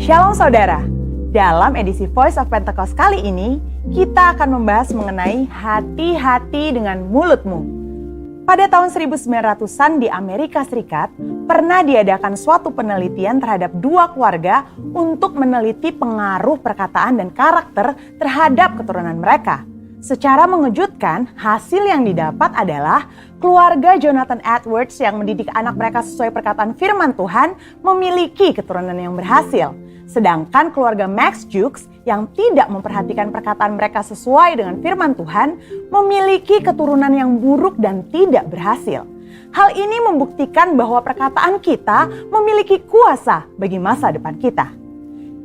Shalom saudara, dalam edisi Voice of Pentecost kali ini, kita akan membahas mengenai hati-hati dengan mulutmu. Pada tahun 1900-an di Amerika Serikat, pernah diadakan suatu penelitian terhadap dua keluarga untuk meneliti pengaruh perkataan dan karakter terhadap keturunan mereka. Secara mengejutkan, hasil yang didapat adalah keluarga Jonathan Edwards yang mendidik anak mereka sesuai perkataan firman Tuhan memiliki keturunan yang berhasil. Sedangkan keluarga Max Jukes yang tidak memperhatikan perkataan mereka sesuai dengan firman Tuhan memiliki keturunan yang buruk dan tidak berhasil. Hal ini membuktikan bahwa perkataan kita memiliki kuasa bagi masa depan kita.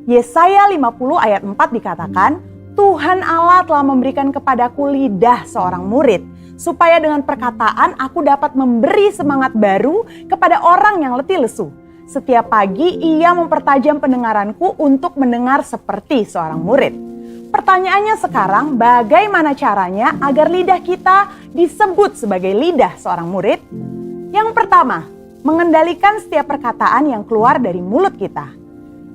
Yesaya 50 ayat 4 dikatakan, Tuhan Allah telah memberikan kepadaku lidah seorang murid, supaya dengan perkataan aku dapat memberi semangat baru kepada orang yang letih lesu. Setiap pagi ia mempertajam pendengaranku untuk mendengar seperti seorang murid. Pertanyaannya sekarang, bagaimana caranya agar lidah kita disebut sebagai lidah seorang murid? Yang pertama, mengendalikan setiap perkataan yang keluar dari mulut kita.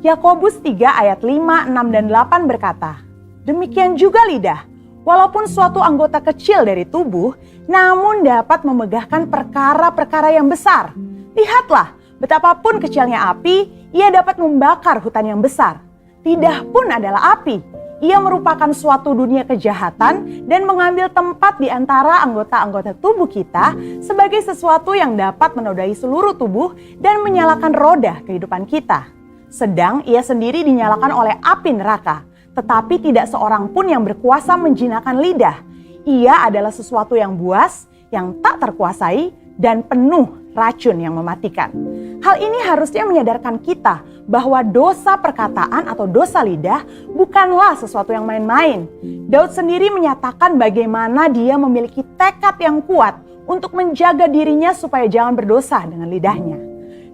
Yakobus 3 ayat 5, 6, dan 8 berkata, demikian juga lidah, walaupun suatu anggota kecil dari tubuh, namun dapat memegahkan perkara-perkara yang besar. Lihatlah, betapapun kecilnya api, ia dapat membakar hutan yang besar. Lidah pun adalah api. Ia merupakan suatu dunia kejahatan dan mengambil tempat di antara anggota-anggota tubuh kita sebagai sesuatu yang dapat menodai seluruh tubuh dan menyalakan roda kehidupan kita. Sedang ia sendiri dinyalakan oleh api neraka, tetapi tidak seorang pun yang berkuasa menjinakkan lidah. Ia adalah sesuatu yang buas, yang tak terkuasai, dan penuh racun yang mematikan. Hal ini harusnya menyadarkan kita bahwa dosa perkataan atau dosa lidah bukanlah sesuatu yang main-main. Daud sendiri menyatakan bagaimana dia memiliki tekad yang kuat untuk menjaga dirinya supaya jangan berdosa dengan lidahnya.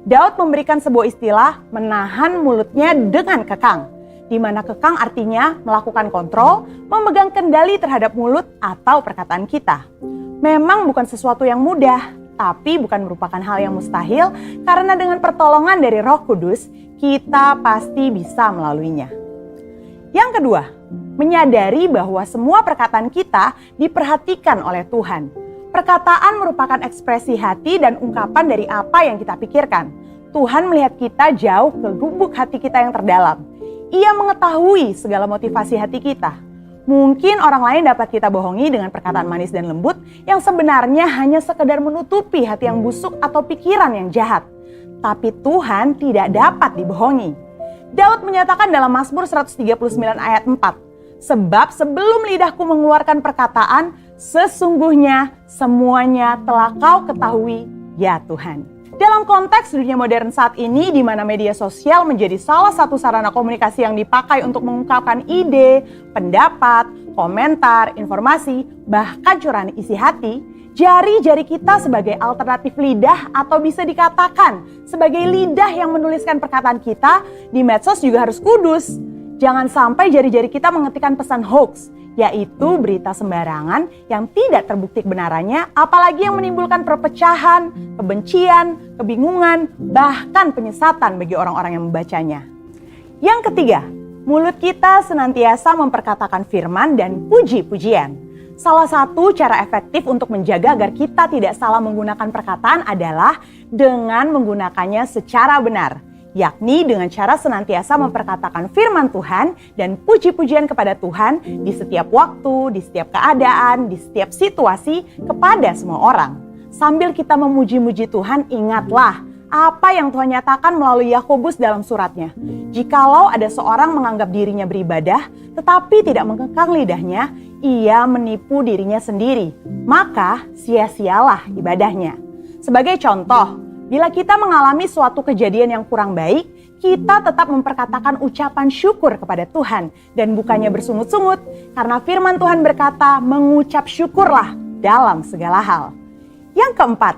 Daud memberikan sebuah istilah menahan mulutnya dengan kekang, di mana kekang artinya melakukan kontrol, memegang kendali terhadap mulut atau perkataan kita. Memang bukan sesuatu yang mudah, tapi bukan merupakan hal yang mustahil karena dengan pertolongan dari Roh Kudus, kita pasti bisa melaluinya. Yang kedua, menyadari bahwa semua perkataan kita diperhatikan oleh Tuhan. Perkataan merupakan ekspresi hati dan ungkapan dari apa yang kita pikirkan. Tuhan melihat kita jauh ke lubuk hati kita yang terdalam. Ia mengetahui segala motivasi hati kita. Mungkin orang lain dapat kita bohongi dengan perkataan manis dan lembut yang sebenarnya hanya sekedar menutupi hati yang busuk atau pikiran yang jahat. Tapi Tuhan tidak dapat dibohongi. Daud menyatakan dalam Mazmur 139 ayat 4, sebab sebelum lidahku mengeluarkan perkataan, sesungguhnya semuanya telah kau ketahui, ya Tuhan. Dalam konteks dunia modern saat ini di mana media sosial menjadi salah satu sarana komunikasi yang dipakai untuk mengungkapkan ide, pendapat, komentar, informasi, bahkan curahan isi hati, jari-jari kita sebagai alternatif lidah atau bisa dikatakan sebagai lidah yang menuliskan perkataan kita di medsos juga harus kudus. Jangan sampai jari-jari kita mengetikkan pesan hoax, yaitu berita sembarangan yang tidak terbukti kebenarannya, apalagi yang menimbulkan perpecahan, kebencian, kebingungan, bahkan penyesatan bagi orang-orang yang membacanya. Yang ketiga, mulut kita senantiasa memperkatakan firman dan puji-pujian. Salah satu cara efektif untuk menjaga agar kita tidak salah menggunakan perkataan adalah dengan menggunakannya secara benar, yakni dengan cara senantiasa memperkatakan firman Tuhan dan puji-pujian kepada Tuhan di setiap waktu, di setiap keadaan, di setiap situasi kepada semua orang. Sambil kita memuji-muji Tuhan, ingatlah apa yang Tuhan nyatakan melalui Yakobus dalam suratnya. Jikalau ada seorang menganggap dirinya beribadah, tetapi tidak mengekang lidahnya, ia menipu dirinya sendiri. Maka sia-sialah ibadahnya. Sebagai contoh, bila kita mengalami suatu kejadian yang kurang baik, kita tetap memperkatakan ucapan syukur kepada Tuhan dan bukannya bersungut-sungut, karena firman Tuhan berkata, mengucap syukurlah dalam segala hal. Yang keempat,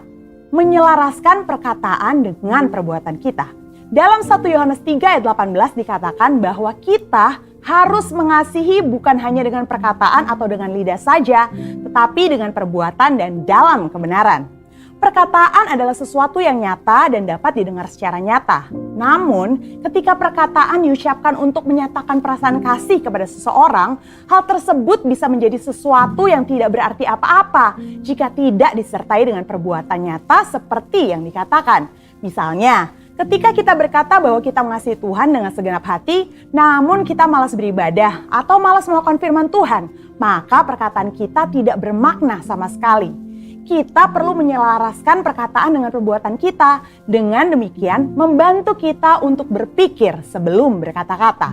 menyelaraskan perkataan dengan perbuatan kita. Dalam 1 Yohanes 3 ayat 18 dikatakan bahwa kita harus mengasihi bukan hanya dengan perkataan atau dengan lidah saja, tetapi dengan perbuatan dan dalam kebenaran. Perkataan adalah sesuatu yang nyata dan dapat didengar secara nyata. Namun, ketika perkataan diucapkan untuk menyatakan perasaan kasih kepada seseorang, hal tersebut bisa menjadi sesuatu yang tidak berarti apa-apa jika tidak disertai dengan perbuatan nyata seperti yang dikatakan. Misalnya, ketika kita berkata bahwa kita mengasihi Tuhan dengan segenap hati, namun kita malas beribadah atau malas melakukan firman Tuhan, maka perkataan kita tidak bermakna sama sekali. Kita perlu menyelaraskan perkataan dengan perbuatan kita. Dengan demikian, membantu kita untuk berpikir sebelum berkata-kata.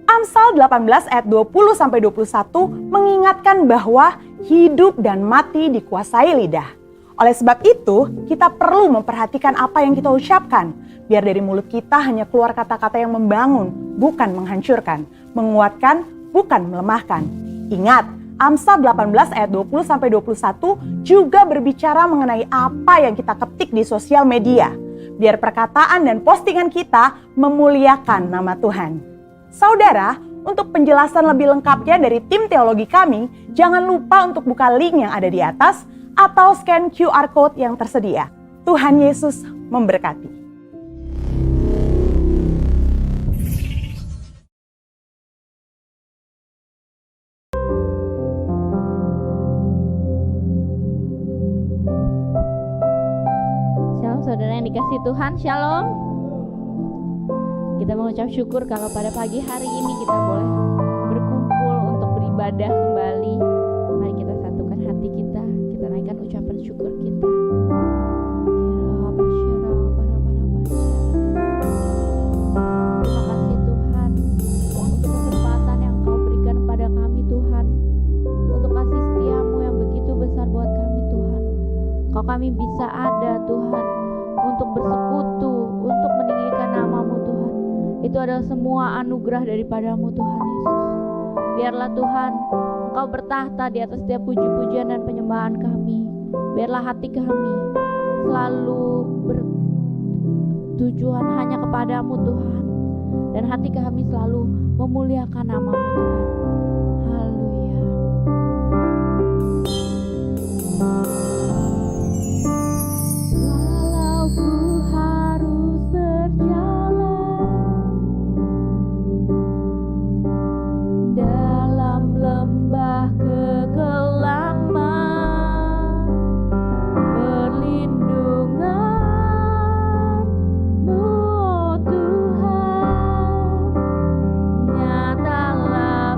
Amsal 18 ayat 20-21 mengingatkan bahwa hidup dan mati dikuasai lidah. Oleh sebab itu, kita perlu memperhatikan apa yang kita ucapkan. Biar dari mulut kita hanya keluar kata-kata yang membangun, bukan menghancurkan. Menguatkan, bukan melemahkan. Ingat, Amsal 18 ayat 20-21 juga berbicara mengenai apa yang kita ketik di sosial media. Biar perkataan dan postingan kita memuliakan nama Tuhan. Saudara, untuk penjelasan lebih lengkapnya dari tim teologi kami, jangan lupa untuk buka link yang ada di atas atau scan QR Code yang tersedia. Tuhan Yesus memberkati. Saudara yang dikasih Tuhan, shalom. Kita mengucap syukur kalau pada pagi hari ini kita boleh berkumpul untuk beribadah kembali. Mari kita satukan hati kita, kita naikkan ucapan syukur kita. Terima kasih Tuhan untuk kesempatan yang Kau berikan kepada kami Tuhan, untuk kasih setiamu yang begitu besar buat kami Tuhan. Kami bisa ada Tuhan untuk bersekutu, untuk meninggikan nama-Mu Tuhan. Itu adalah semua anugerah daripadamu Tuhan Yesus. Biarlah Tuhan Engkau bertahta di atas setiap puji-pujian dan penyembahan kami. Biarlah hati kami selalu bertujuan hanya kepadamu Tuhan, dan hati kami selalu memuliakan nama-Mu Tuhan. Haleluya. Nyatalah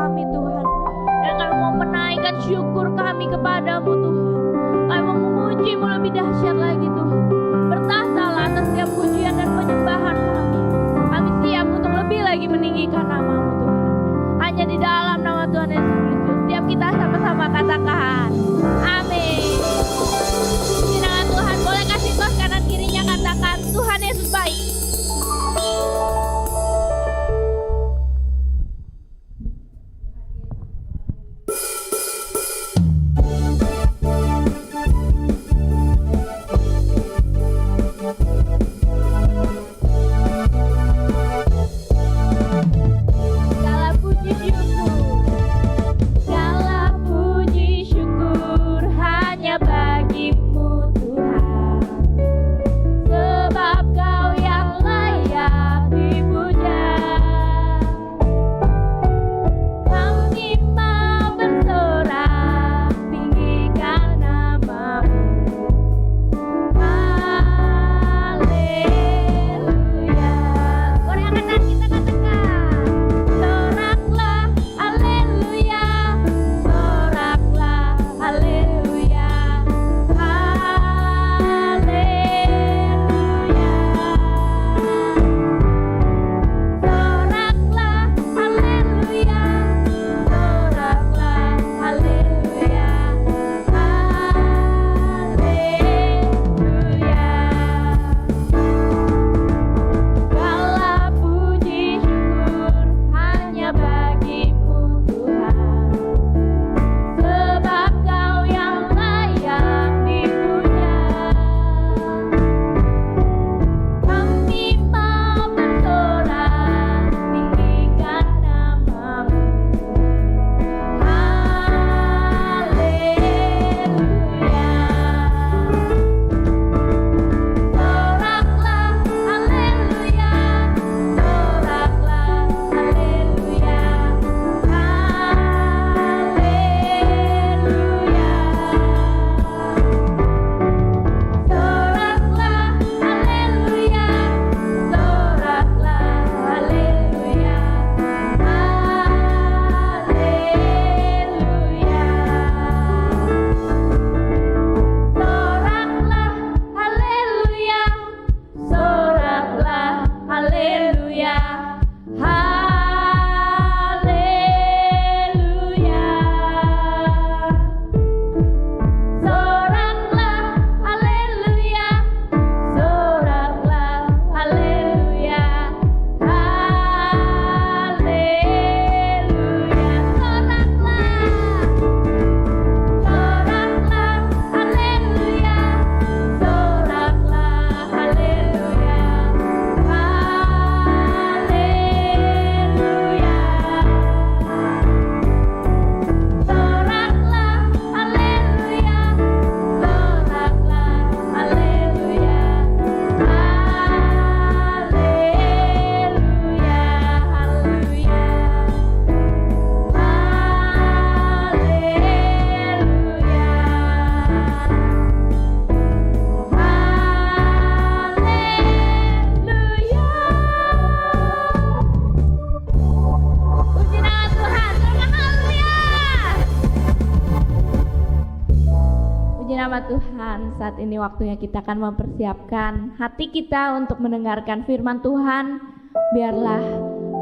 kami Tuhan. Dan kami mau menaikkan syukur kami kepadamu Tuhan. Kami mau memuji-Mu lebih dahsyat lagi Tuhan. Bertahtalah atas setiap pujian dan penyembahan kami. Kami siap untuk lebih lagi meninggikan nama-Mu Tuhan. Hanya di dalam nama Tuhan Yesus Kristus. Setiap kita sama-sama katakan amin. Puji nama Tuhan. Boleh kasih tos kanan kirinya, katakan Tuhan Yesus baik. nama Tuhan. Saat ini waktunya kita akan mempersiapkan hati kita untuk mendengarkan firman Tuhan. Biarlah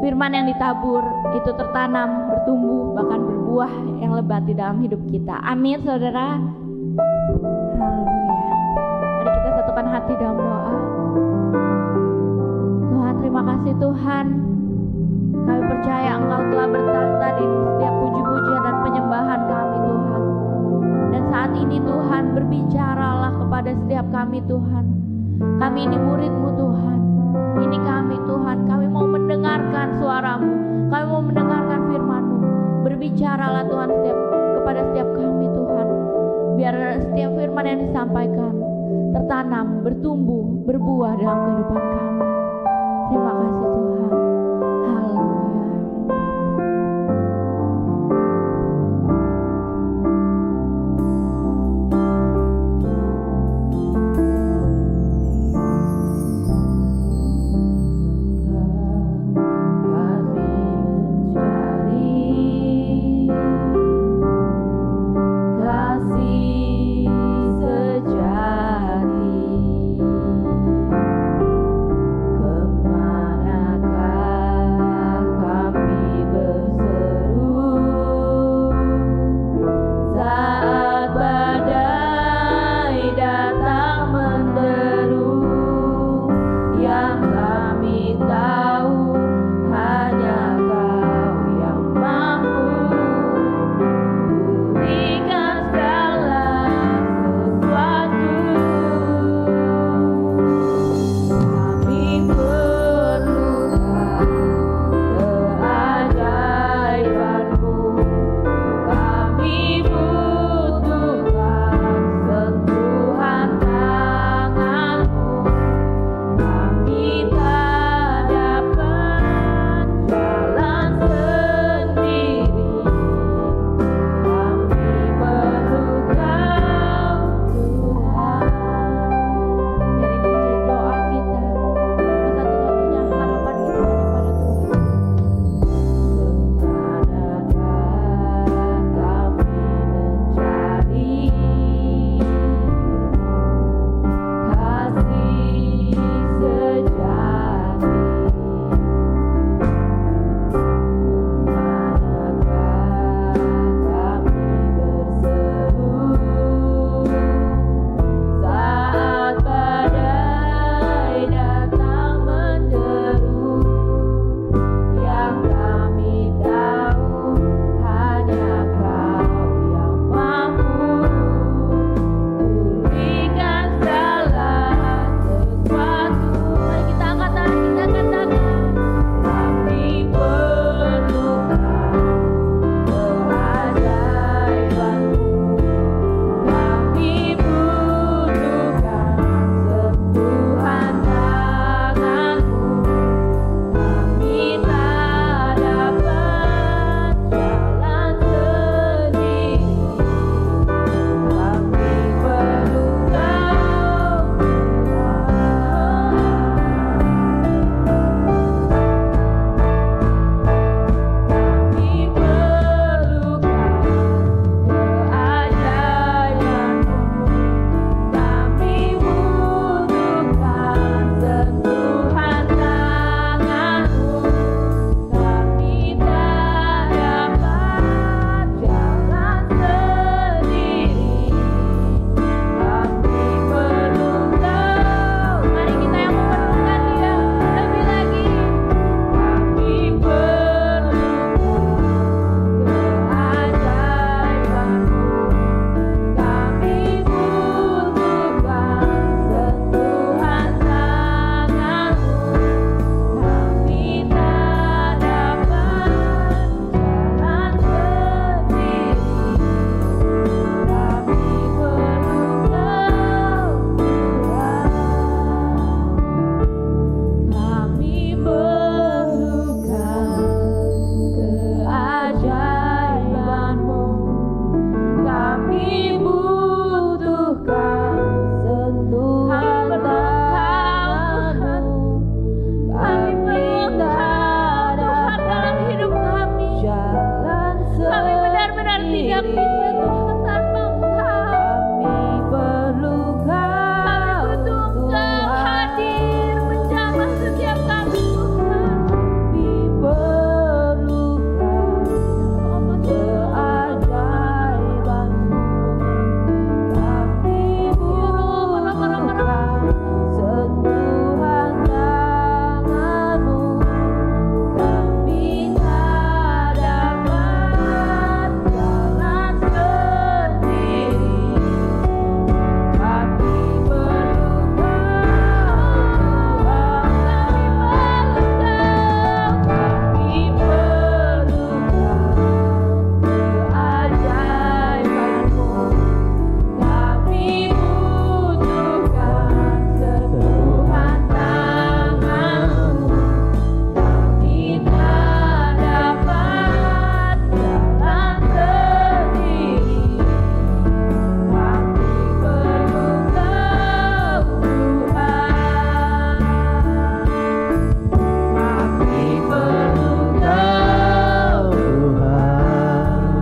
firman yang ditabur itu tertanam, bertumbuh, bahkan berbuah yang lebat di dalam hidup kita. Amin, saudara. Haleluya. Mari kita satukan hati dalam doa. Tuhan, terima kasih Tuhan. Kami percaya Engkau telah bertahta di setiap puji-pujian dan penyembahan kami Tuhan. Dan saat ini Tuhan, berbicaralah kepada setiap kami Tuhan. Kami ini murid-Mu Tuhan. Ini kami Tuhan, kami mau mendengarkan suara-Mu. Kami mau mendengarkan firman-Mu. Berbicaralah Tuhan kepada setiap kami Tuhan. Biar setiap firman yang disampaikan tertanam, bertumbuh, berbuah dalam kehidupan kami. Terima kasih Tuhan. Haleluya. Kasih mencari yang bisa Tuhan tanpa Engkau. Kami perlu Kau, Butuh Engkau hadir menjamah setiap kami Tuhan. kami perlu keajaiban-Mu. Kami butuhkan sentuhan tangan-Mu. Kami tak dapat jalan sendiri. Kami perlu kami perlu keajaiban-Mu. Kami butuhkan sentuhan tangan-Mu. Kami tak dapat jalan sendiri. Kami perlu Kau Tuhan. Kami perlu Kau Tuhan.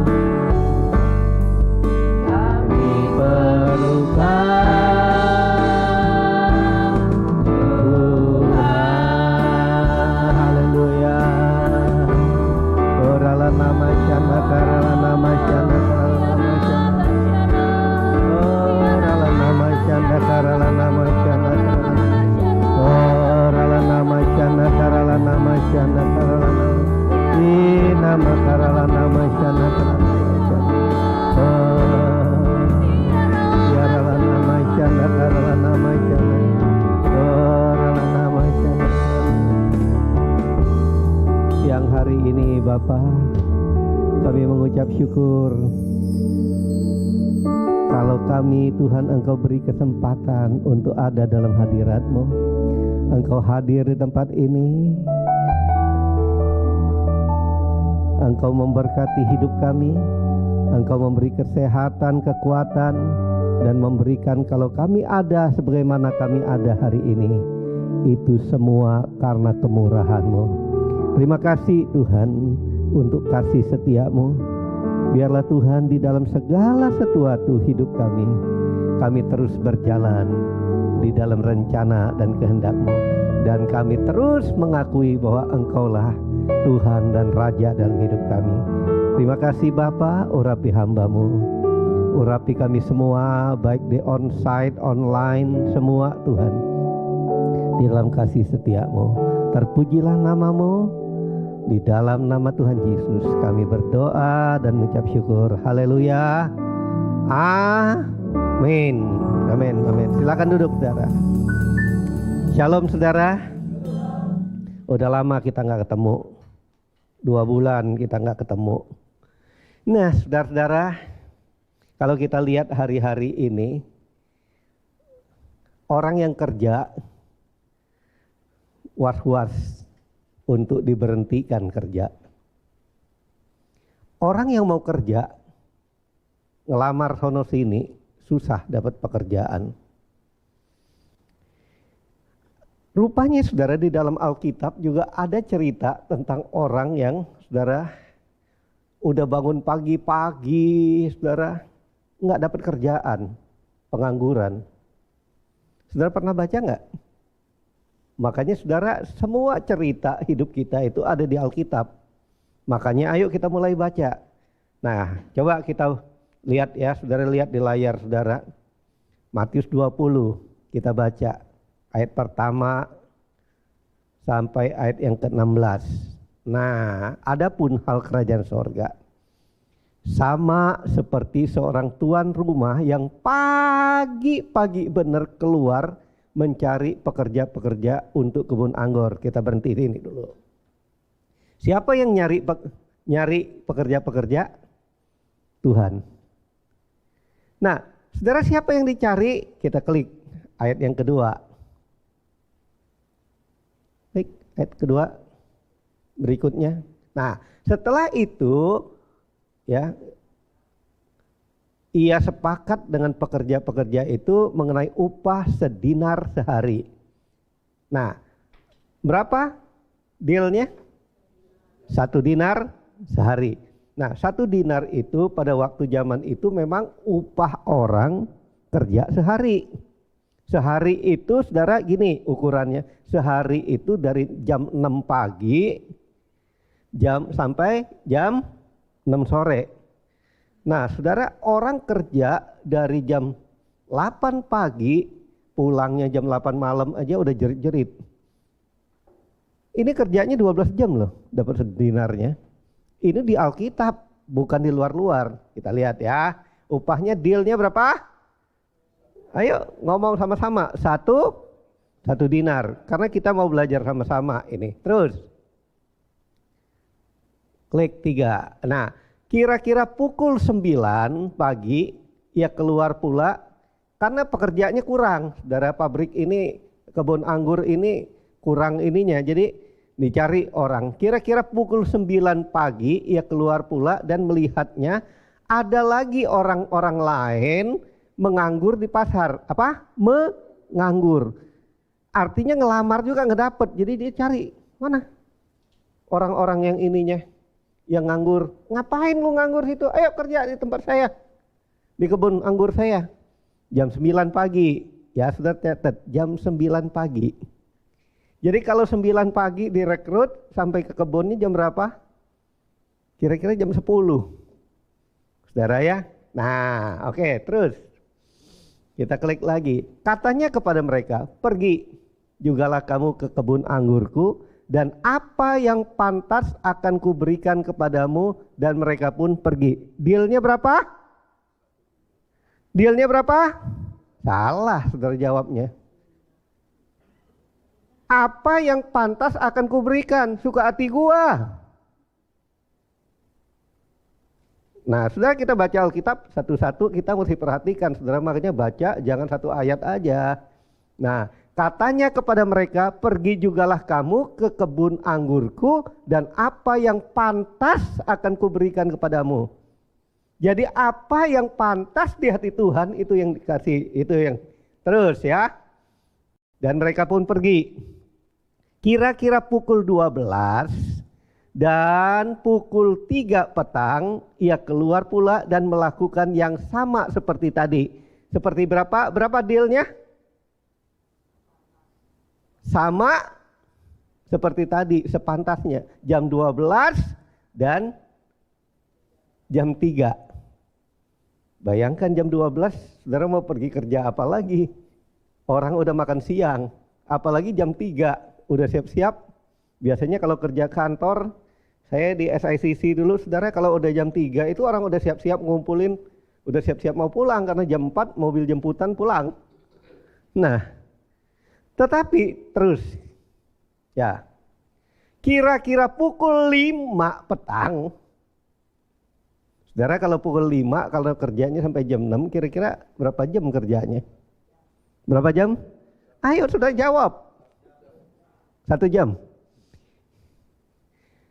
Kami perlu Tuhan. Haleluya. Orala nama syana karala nama syana karala nama syana. Orala nama syana karala nama syana karala. Orala nama syana karala nama syana karala nama. Di nama karala nama syana karala nama syana. Yarala nama syana karala nama syana. Orala nama syana. Siang hari ini Bapa, kami mengucap syukur kalau kami Tuhan Engkau beri kesempatan untuk ada dalam hadirat-Mu. Engkau hadir di tempat ini. Engkau memberkati hidup kami. Engkau memberi kesehatan, kekuatan, dan memberikan kalau kami ada sebagaimana kami ada hari ini. Itu semua karena kemurahan-Mu. Terima kasih Tuhan untuk kasih setia-Mu. Biarlah Tuhan di dalam segala sesuatu hidup kami terus berjalan di dalam rencana dan kehendak-Mu. Dan kami terus mengakui bahwa Engkaulah Tuhan dan Raja dalam hidup kami. Terima kasih Bapa, urapi hamba-Mu. Urapi kami semua, baik di onsite, online, semua Tuhan. Di dalam kasih setia-Mu. Terpujilah nama-Mu. Di dalam nama Tuhan Yesus kami berdoa dan mengucap syukur. Haleluya. Amin. Amin. Amin. Silakan duduk saudara. Shalom saudara. Udah lama kita nggak ketemu. 2 bulan kita nggak ketemu. Nah saudara-saudara, kalau kita lihat hari-hari ini, orang yang kerja was-was untuk diberhentikan kerja. Orang yang mau kerja, ngelamar sono sini, susah dapat pekerjaan. Rupanya saudara di dalam Alkitab juga ada cerita tentang orang yang saudara udah bangun pagi-pagi, saudara nggak dapat kerjaan, pengangguran. Saudara pernah baca nggak? Makanya saudara, semua cerita hidup kita itu ada di Alkitab. Makanya ayo kita mulai baca. Nah, coba kita lihat ya, saudara lihat di layar saudara. Matius 20, kita baca ayat pertama sampai ayat yang ke-16. Nah, adapun hal kerajaan sorga sama seperti seorang tuan rumah yang pagi-pagi benar keluar mencari pekerja-pekerja untuk kebun anggur. Kita berhenti ini dulu. Siapa yang nyari pekerja-pekerja? Tuhan. Nah, saudara siapa yang dicari? Kita klik ayat yang kedua. Klik ayat kedua berikutnya. Nah, setelah itu ya, ia sepakat dengan pekerja-pekerja itu mengenai upah sedinar sehari. Nah, berapa dealnya? 1 dinar sehari. Nah, 1 dinar itu pada waktu zaman itu memang upah orang kerja sehari. Sehari itu saudara gini ukurannya, sehari itu dari jam 6 pagi sampai jam 6 sore. Nah, saudara, orang kerja dari jam 8 pagi pulangnya jam 8 malam aja udah jerit-jerit. Ini kerjanya 12 jam loh dapat sedinarnya. Ini di Alkitab, bukan di luar-luar. Kita lihat ya, upahnya dealnya berapa? Ayo ngomong sama-sama, satu dinar. Karena kita mau belajar sama-sama ini. Terus, klik 3. Nah, kira-kira pukul 9 pagi, ia keluar pula. Karena pekerjaannya kurang. Saudara, pabrik ini, kebun anggur ini kurang ininya. Jadi dicari orang, kira-kira pukul 9 pagi ia keluar pula dan melihatnya ada lagi orang-orang lain menganggur di pasar. Apa? Menganggur. Artinya ngelamar juga nggak dapet. Jadi dia cari, mana orang-orang yang ininya, yang nganggur. Ngapain lu nganggur situ? Ayo kerja di tempat saya, di kebun anggur saya. Jam 9 pagi, ya sudah catat, jam 9 pagi. Jadi kalau 9 pagi direkrut sampai ke kebunnya jam berapa? Kira-kira jam 10. Saudara ya? Nah, oke, terus. Kita klik lagi. Katanya kepada mereka, pergi jugalah kamu ke kebun anggurku dan apa yang pantas akan kuberikan kepadamu, dan mereka pun pergi. Dealnya berapa? Dealnya berapa? Salah, saudara jawabnya. Apa yang pantas akan kuberikan, suka hati gua. Nah, saudara, kita baca Alkitab satu-satu, kita mesti perhatikan, saudara, makanya baca jangan satu ayat aja. Nah, katanya kepada mereka, pergi jugalah kamu ke kebun anggurku dan apa yang pantas akan kuberikan kepadamu. Jadi apa yang pantas di hati Tuhan itu yang dikasih, itu yang terus ya. Dan mereka pun pergi. Kira-kira pukul 12 dan pukul 3 petang ia keluar pula dan melakukan yang sama seperti tadi. Seperti berapa? Berapa dealnya? Sama seperti tadi, sepantasnya. Jam 12 dan jam 3. Bayangkan jam 12, saudara mau pergi kerja apa lagi? Orang udah makan siang, apalagi jam 3. Udah siap-siap. Biasanya kalau kerja kantor, saya di SICC dulu, saudara, kalau udah jam 3 itu orang udah siap-siap ngumpulin, udah siap-siap mau pulang karena jam 4 mobil jemputan pulang. Nah, tetapi terus ya, kira-kira pukul 5 petang, saudara, kalau pukul 5, kalau kerjanya sampai jam 6, kira-kira berapa jam kerjanya? Berapa jam? Ayo sudah jawab. 1 jam.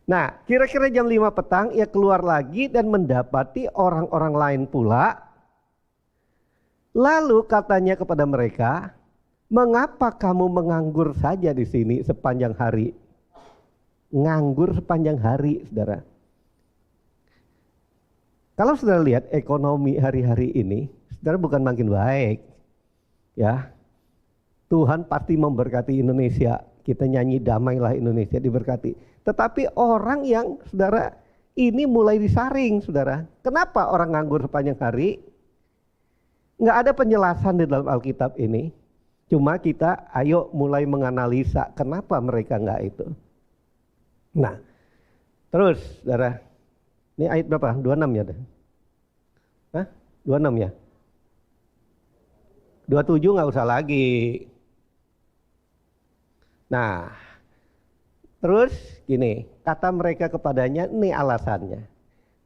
Nah, kira-kira jam 5 petang ia keluar lagi dan mendapati orang-orang lain pula. Lalu katanya kepada mereka, mengapa kamu menganggur saja di sini sepanjang hari? Nganggur sepanjang hari, saudara. Kalau saudara lihat ekonomi hari-hari ini, saudara, bukan makin baik. Ya, Tuhan pasti memberkati Indonesia. Kita nyanyi damailah Indonesia diberkati. Tetapi orang yang, saudara, ini mulai disaring, saudara. Kenapa orang nganggur sepanjang hari? Nggak ada penjelasan di dalam Alkitab ini. Cuma kita ayo mulai menganalisa kenapa mereka nggak itu. Nah, terus, saudara. Ini ayat berapa? 26 ya? Hah? 26 ya? 27 nggak usah lagi. Nah, terus gini, kata mereka kepadanya, ini alasannya.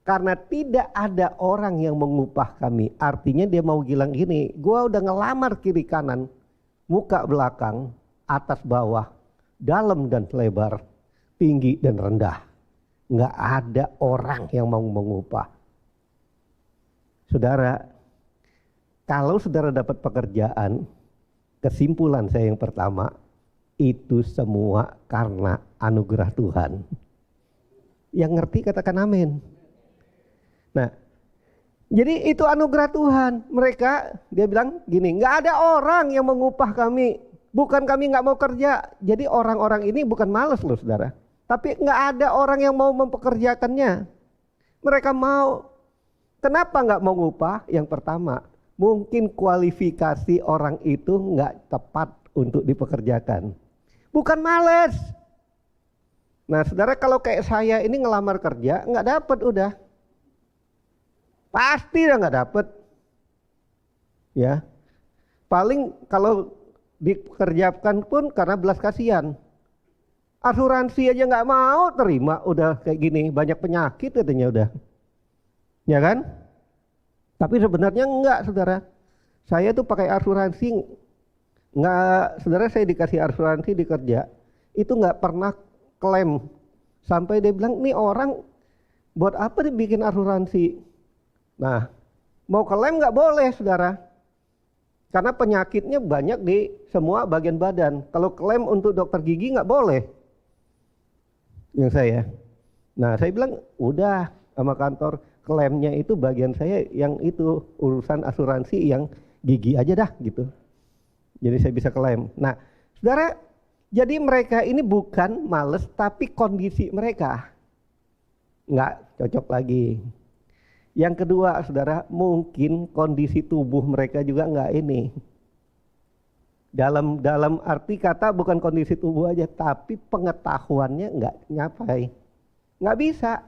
Karena tidak ada orang yang mengupah kami. Artinya dia mau bilang gini, gua udah ngelamar kiri kanan, muka belakang, atas bawah, dalam dan lebar, tinggi dan rendah. Nggak ada orang yang mau mengupah. Saudara, kalau saudara dapat pekerjaan, kesimpulan saya yang pertama, itu semua karena anugerah Tuhan. Yang ngerti katakan amin. Nah, jadi itu anugerah Tuhan. Dia bilang gini, nggak ada orang yang mengupah kami. Bukan kami nggak mau kerja. Jadi orang-orang ini bukan malas loh saudara. Tapi nggak ada orang yang mau mempekerjakannya. Mereka mau. Kenapa nggak mau ngupah? Yang pertama, mungkin kualifikasi orang itu nggak tepat untuk dipekerjakan. Bukan males. Nah saudara, kalau kayak saya ini ngelamar kerja nggak dapat udah. Pasti udah nggak dapet, ya. Paling kalau dikerjakan pun karena belas kasihan. Asuransi aja nggak mau terima, udah kayak gini, banyak penyakit katanya udah, ya kan? Tapi sebenarnya enggak, saudara. Saya tuh pakai asuransi, nggak, saudara, saya dikasih asuransi di kerja, itu nggak pernah klaim. Sampai dia bilang, nih orang buat apa dia bikin asuransi? Nah, mau klaim nggak boleh, saudara, karena penyakitnya banyak di semua bagian badan. Kalau klaim untuk dokter gigi nggak boleh, yang saya. Nah, saya bilang udah sama kantor, klaimnya itu bagian saya yang itu urusan asuransi yang gigi aja dah gitu. Jadi saya bisa klaim. Nah, saudara, jadi mereka ini bukan males, tapi kondisi mereka nggak cocok lagi. Yang kedua, saudara, mungkin kondisi tubuh mereka juga nggak ini. Dalam arti kata bukan kondisi tubuh aja, tapi pengetahuannya nggak nyapai, nggak bisa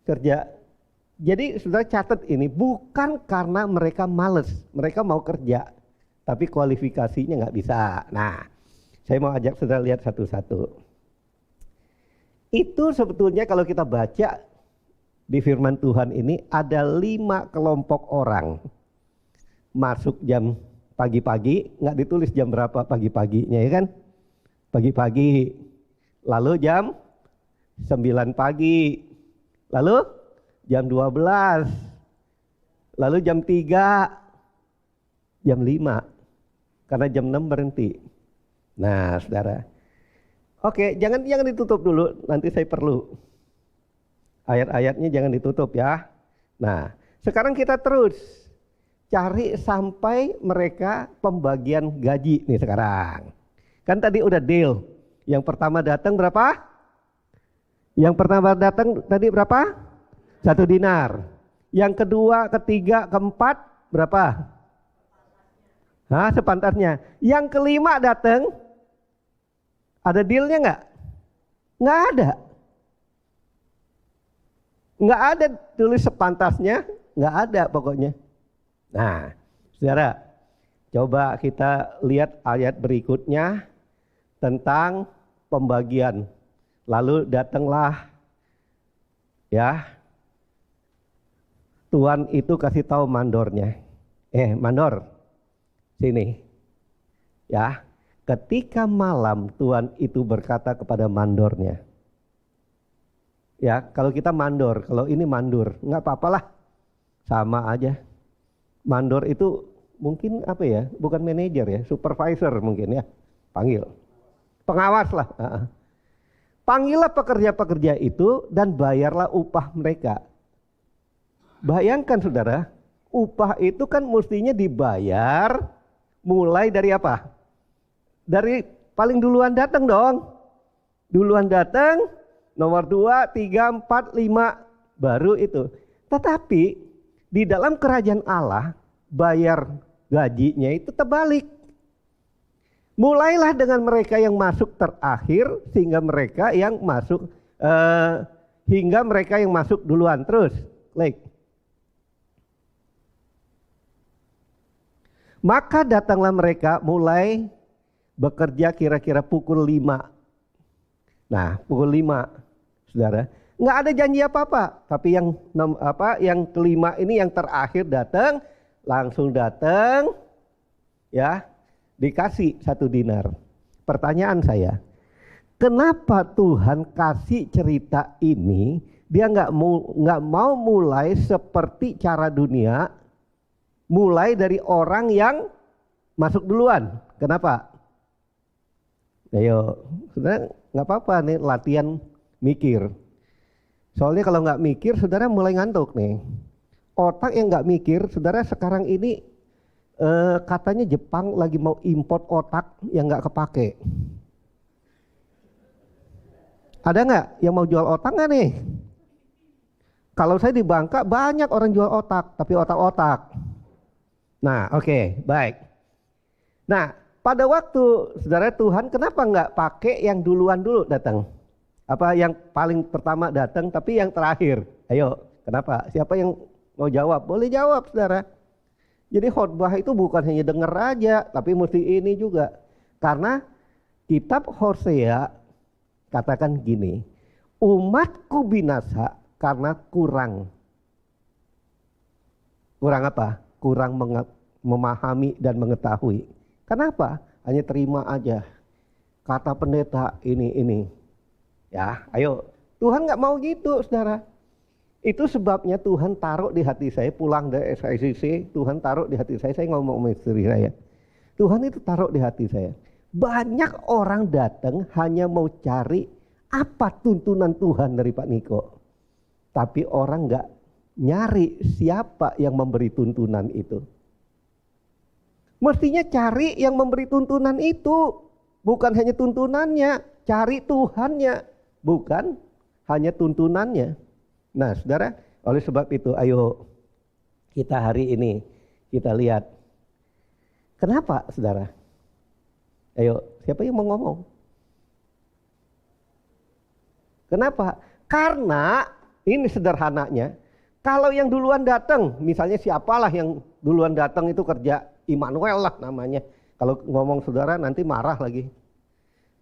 kerja. Jadi saudara catat ini, bukan karena mereka males, mereka mau kerja, tapi kualifikasinya nggak bisa. Nah, saya mau ajak saudara lihat satu-satu. Itu sebetulnya kalau kita baca di firman Tuhan ini ada 5 kelompok orang masuk jam pagi-pagi, nggak ditulis jam berapa pagi-paginya, ya kan? Pagi-pagi, lalu jam 9 pagi, lalu jam 12, lalu jam 3, jam 5, karena jam 6 berhenti. Nah, saudara, oke, jangan ditutup dulu, nanti saya perlu. Ayat-ayatnya jangan ditutup ya. Nah, sekarang kita terus cari sampai mereka pembagian gaji nih sekarang. Kan tadi udah deal. Yang pertama datang berapa? Yang pertama datang tadi berapa? 1 dinar. Yang kedua, ketiga, keempat berapa? Hah, sepantasnya. Yang kelima datang, ada dealnya nggak? Nggak ada. Nggak ada tulis sepantasnya, nggak ada pokoknya. Nah, saudara, coba kita lihat ayat berikutnya tentang pembagian. Lalu datanglah, ya, Tuan itu kasih tahu mandornya. Mandor, sini, ya. Ketika malam Tuan itu berkata kepada mandornya. Ya, kalau kita mandor, kalau ini mandur, nggak apa-apalah, sama aja. Mandor itu mungkin apa ya, bukan manajer ya, supervisor mungkin ya, panggil. Pengawas lah. Panggillah pekerja-pekerja itu dan bayarlah upah mereka. Bayangkan saudara, upah itu kan mestinya dibayar mulai dari apa? Dari paling duluan datang dong. Duluan datang, nomor 2, 3, 4, 5 baru itu. Tetapi di dalam kerajaan Allah bayar gajinya itu terbalik. Mulailah dengan mereka yang masuk terakhir sehingga mereka yang masuk duluan. Terus, like. Maka datanglah mereka mulai bekerja kira-kira pukul 5. Nah, pukul 5, saudara, nggak ada janji apa-apa. Tapi yang kelima ini yang terakhir datang, langsung datang, ya, dikasih 1 dinar. Pertanyaan saya, kenapa Tuhan kasih cerita ini? Dia nggak mau mulai seperti cara dunia, mulai dari orang yang masuk duluan. Kenapa? Ayo, saudara, nggak apa-apa nih latihan mikir. Soalnya kalau nggak mikir, saudara mulai ngantuk nih. Otak yang nggak mikir, saudara sekarang ini katanya Jepang lagi mau import otak yang nggak kepake. Ada nggak yang mau jual otak nggak nih? Kalau saya di Bangka banyak orang jual otak, tapi otak-otak. Nah, oke, baik. Nah, pada waktu saudara Tuhan kenapa nggak pakai yang duluan dulu datang? Apa yang paling pertama datang tapi yang terakhir? Ayo, kenapa? Siapa yang mau jawab? Boleh jawab, saudara. Jadi khotbah itu bukan hanya dengar aja, tapi mesti ini juga. Karena kitab Hosea katakan gini, umatku binasa karena kurang apa? Kurang memahami dan mengetahui. Kenapa? Hanya terima aja. Kata pendeta ini. Ya, ayo. Tuhan nggak mau gitu, saudara. Itu sebabnya Tuhan taruh di hati saya, pulang dari SICC, Tuhan taruh di hati saya ngomong sama istri saya. Tuhan itu taruh di hati saya. Banyak orang datang hanya mau cari apa tuntunan Tuhan dari Pak Niko. Tapi orang nggak nyari siapa yang memberi tuntunan itu. Mestinya cari yang memberi tuntunan itu. Bukan hanya tuntunannya, cari Tuhannya. Bukan hanya tuntunannya. Nah, saudara, oleh sebab itu ayo kita hari ini kita lihat. Kenapa, saudara? Ayo, siapa yang mau ngomong? Kenapa? Karena ini sederhananya, kalau yang duluan datang, misalnya siapalah yang duluan datang itu kerja, Immanuel lah namanya. Kalau ngomong saudara nanti marah lagi.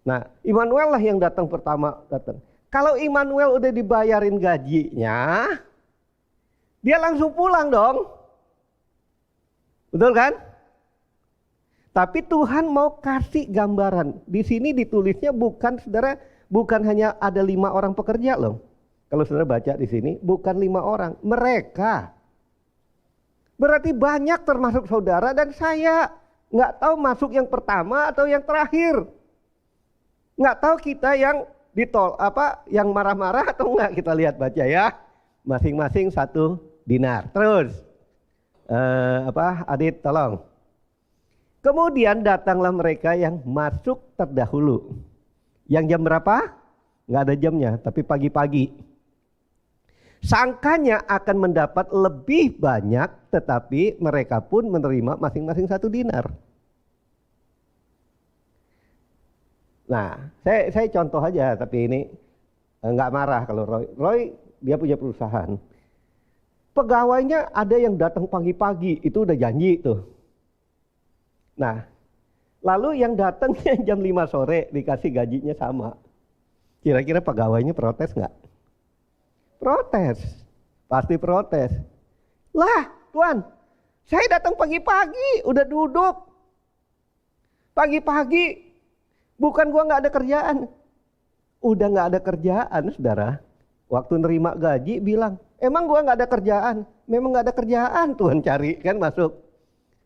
Nah, Immanuel lah yang datang pertama datang. Kalau Immanuel udah dibayarin gajinya, dia langsung pulang dong. Betul kan? Tapi Tuhan mau kasih gambaran. Di sini ditulisnya bukan saudara, bukan hanya ada 5 orang pekerja loh. Kalau saudara baca di sini, bukan 5 orang, mereka. Berarti banyak termasuk saudara dan saya. Nggak tahu masuk yang pertama atau yang terakhir. Nggak tahu kita yang yang marah-marah atau enggak, kita lihat baca ya. Masing-masing 1 dinar. Terus Adit tolong. Kemudian datanglah mereka yang masuk terdahulu. Yang jam berapa? Nggak ada jamnya, tapi pagi-pagi. Sangkanya akan mendapat lebih banyak, tetapi mereka pun menerima masing-masing 1 dinar. Nah, saya contoh aja, tapi ini nggak marah kalau Roy dia punya perusahaan. Pegawainya ada yang datang pagi-pagi, itu udah janji tuh. Nah, lalu yang datangnya jam 5 sore dikasih gajinya sama. Kira-kira pegawainya protes nggak? Protes, pasti protes. Lah, Tuan, saya datang pagi-pagi, udah duduk. Pagi-pagi. Bukan gua nggak ada kerjaan, udah nggak ada kerjaan, saudara. Waktu nerima gaji bilang, emang gua nggak ada kerjaan, memang nggak ada kerjaan, Tuhan cari kan masuk.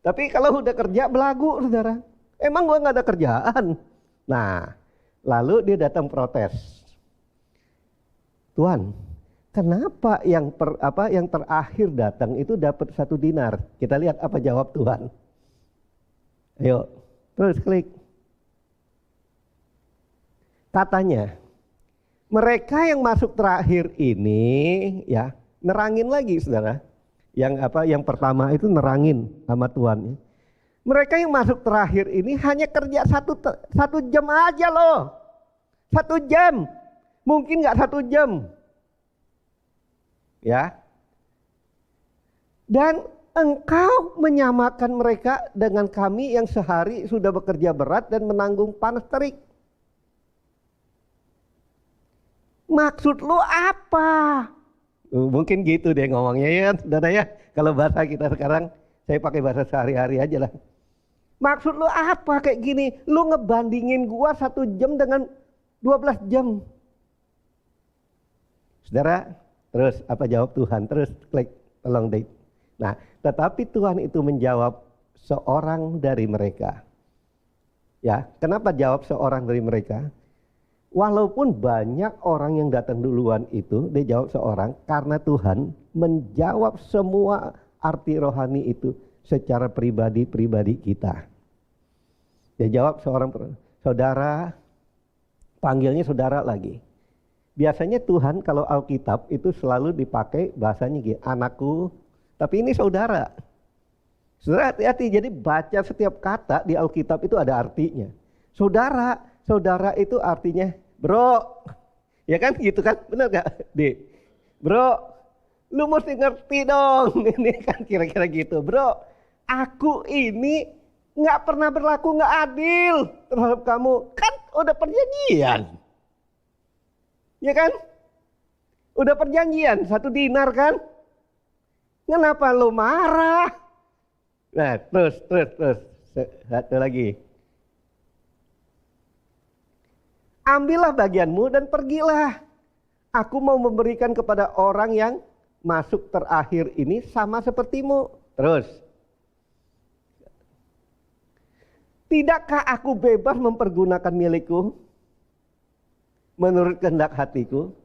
Tapi kalau udah kerja belagu, saudara, emang gua nggak ada kerjaan. Nah, lalu dia datang protes, Tuhan, kenapa yang terakhir datang itu dapat 1 dinar? Kita lihat apa jawab Tuhan. Ayo, terus klik. Katanya, mereka yang masuk terakhir ini ya nerangin lagi, saudara. Yang pertama itu nerangin sama Tuhan. Mereka yang masuk terakhir ini hanya kerja 1 jam aja loh. 1 jam, mungkin nggak 1 jam, ya. Dan engkau menyamakan mereka dengan kami yang sehari sudah bekerja berat dan menanggung panas terik. Maksud lu apa? Mungkin gitu deh ngomongnya ya, saudara ya. Kalau bahasa kita sekarang, saya pakai bahasa sehari-hari aja lah. Maksud lu apa kayak gini? Lu ngebandingin gua 1 jam dengan 12 jam. Saudara, terus apa jawab Tuhan? Terus klik, tolong deh. Nah, tetapi Tuhan itu menjawab seorang dari mereka. Ya, kenapa jawab seorang dari mereka? Walaupun banyak orang yang datang duluan itu, dia jawab seorang, karena Tuhan menjawab semua arti rohani itu secara pribadi-pribadi kita. Dia jawab seorang, saudara, panggilnya saudara lagi. Biasanya Tuhan kalau Alkitab itu selalu dipakai bahasanya gitu, anakku, tapi ini saudara. Saudara hati-hati, jadi baca setiap kata di Alkitab itu ada artinya. Saudara, saudara itu artinya bro. Ya kan gitu kan, benar gak? Bro, lu mesti ngerti dong. Ini kan kira-kira gitu. Bro, aku ini gak pernah berlaku gak adil terhadap kamu. Kan udah perjanjian. Ya kan? Udah perjanjian, 1 dinar kan? Kenapa lu marah? Nah, terus. Satu lagi. Ambillah bagianmu dan pergilah. Aku mau memberikan kepada orang yang masuk terakhir ini sama sepertimu. Terus. Tidakkah aku bebas mempergunakan milikku menurut kehendak hatiku?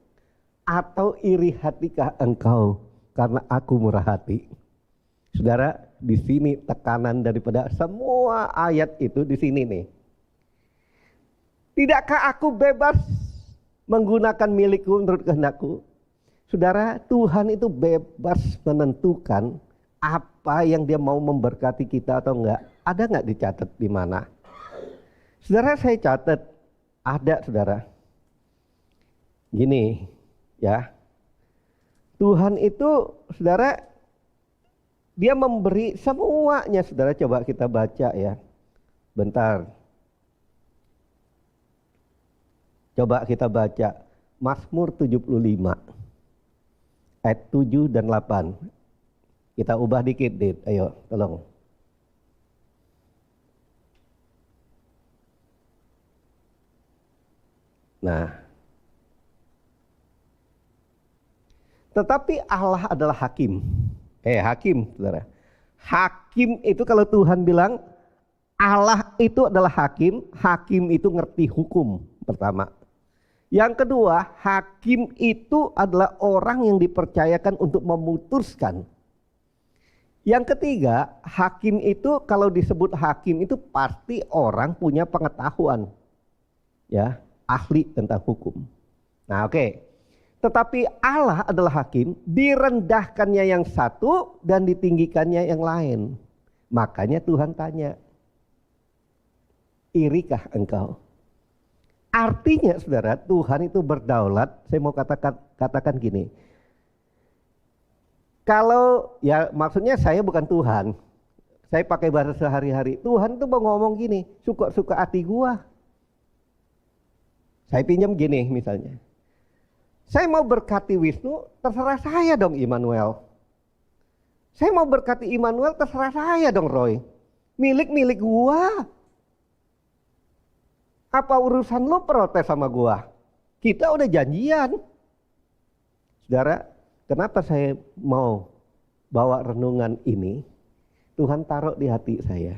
Atau iri hatikah engkau karena aku murah hati? Saudara, di sini tekanan daripada semua ayat itu di sini nih. Tidakkah aku bebas menggunakan milikku menurut kehendakku? Saudara, Tuhan itu bebas menentukan apa yang dia mau memberkati kita atau enggak. Ada enggak dicatat di mana? Saudara, saya catat ada, saudara. Gini, ya. Tuhan itu, saudara, dia memberi semuanya, saudara. Coba kita baca ya. Bentar. Coba kita baca Mazmur 75 ayat 7 dan 8. Kita ubah dikit, Dit. Ayo, tolong. Nah. Tetapi Allah adalah hakim. Hakim, saudara. Hakim itu kalau Tuhan bilang Allah itu adalah hakim, hakim itu ngerti hukum pertama. Yang kedua, hakim itu adalah orang yang dipercayakan untuk memutuskan. Yang ketiga, hakim itu kalau disebut hakim itu pasti orang punya pengetahuan. Ya, ahli tentang hukum. Nah, oke. Tetapi Allah adalah hakim, direndahkannya yang satu dan ditinggikannya yang lain. Makanya Tuhan tanya, irikah engkau? Artinya saudara, Tuhan itu berdaulat. Saya mau katakan gini. Kalau, ya maksudnya saya bukan Tuhan. Saya pakai bahasa sehari-hari. Tuhan itu mau ngomong gini, suka-suka hati gua. Saya pinjam gini misalnya. Saya mau berkati Wisnu, terserah saya dong Immanuel. Saya mau berkati Immanuel, terserah saya dong Roy. Milik gua. Apa urusan lo protes sama gua? Kita udah janjian. Saudara, kenapa saya mau bawa renungan ini? Tuhan taruh di hati saya.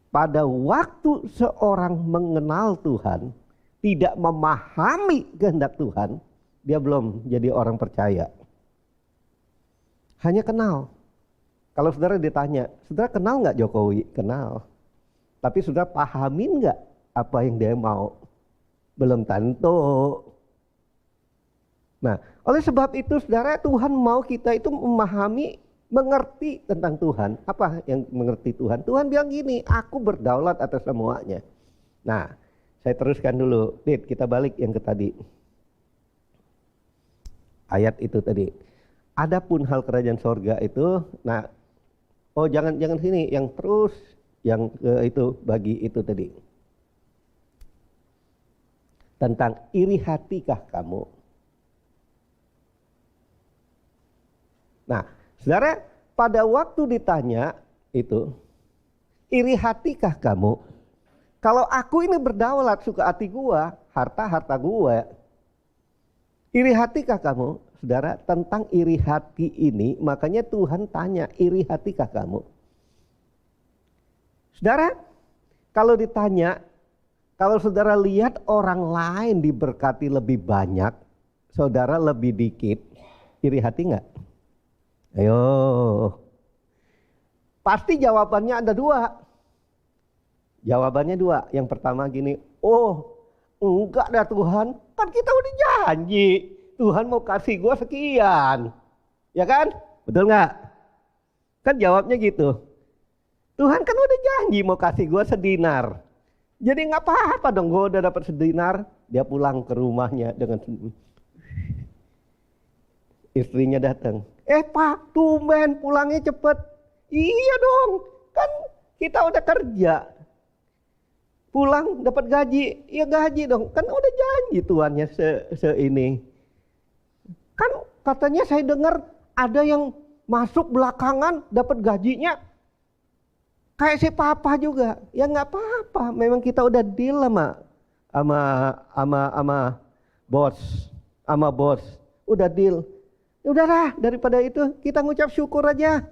Pada waktu seorang mengenal Tuhan, tidak memahami kehendak Tuhan, dia belum jadi orang percaya. Hanya kenal. Kalau saudara ditanya, saudara kenal nggak Jokowi? Kenal. Tapi saudara pahamin nggak apa yang dia mau? Belum tentu. Nah, oleh sebab itu saudara, Tuhan mau kita itu memahami, mengerti tentang Tuhan. Apa yang mengerti Tuhan? Tuhan bilang gini, aku berdaulat atas semuanya. Nah, saya teruskan dulu. Dit, kita balik yang ke tadi. Ayat itu tadi. Adapun hal kerajaan sorga itu, nah, jangan sini, yang terus, yang itu bagi itu tadi. Tentang iri hatikah kamu? Nah, saudara, pada waktu ditanya itu, iri hatikah kamu? Kalau aku ini berdaulat, suka hati gua, harta gua. Iri hatikah kamu? Saudara, tentang iri hati ini, makanya Tuhan tanya, iri hatikah kamu? Saudara, kalau ditanya, Kalau saudara lihat orang lain diberkati lebih banyak, saudara lebih dikit, iri hati nggak? Ayo. Pasti jawabannya ada dua. Jawabannya dua. Yang pertama gini, oh enggak dah Tuhan, kan kita udah janji. Tuhan mau kasih gue sekian. Ya kan? Betul nggak? Kan jawabnya gitu. Tuhan kan udah janji mau kasih gue sedinar. Jadi nggak apa-apa dong, gue udah dapat sedinar. Dia pulang ke rumahnya dengan istrinya datang. Pak, tumben pulangnya cepet. Iya dong, kan kita udah kerja. Pulang dapat gaji, ya gaji dong. Kan udah janji tuannya ini. Kan katanya saya dengar ada yang masuk belakangan dapat gajinya kayak si papa juga. Ya nggak apa-apa, memang kita udah deal sama bos, udah deal. Ya udahlah, daripada itu kita ngucap syukur aja.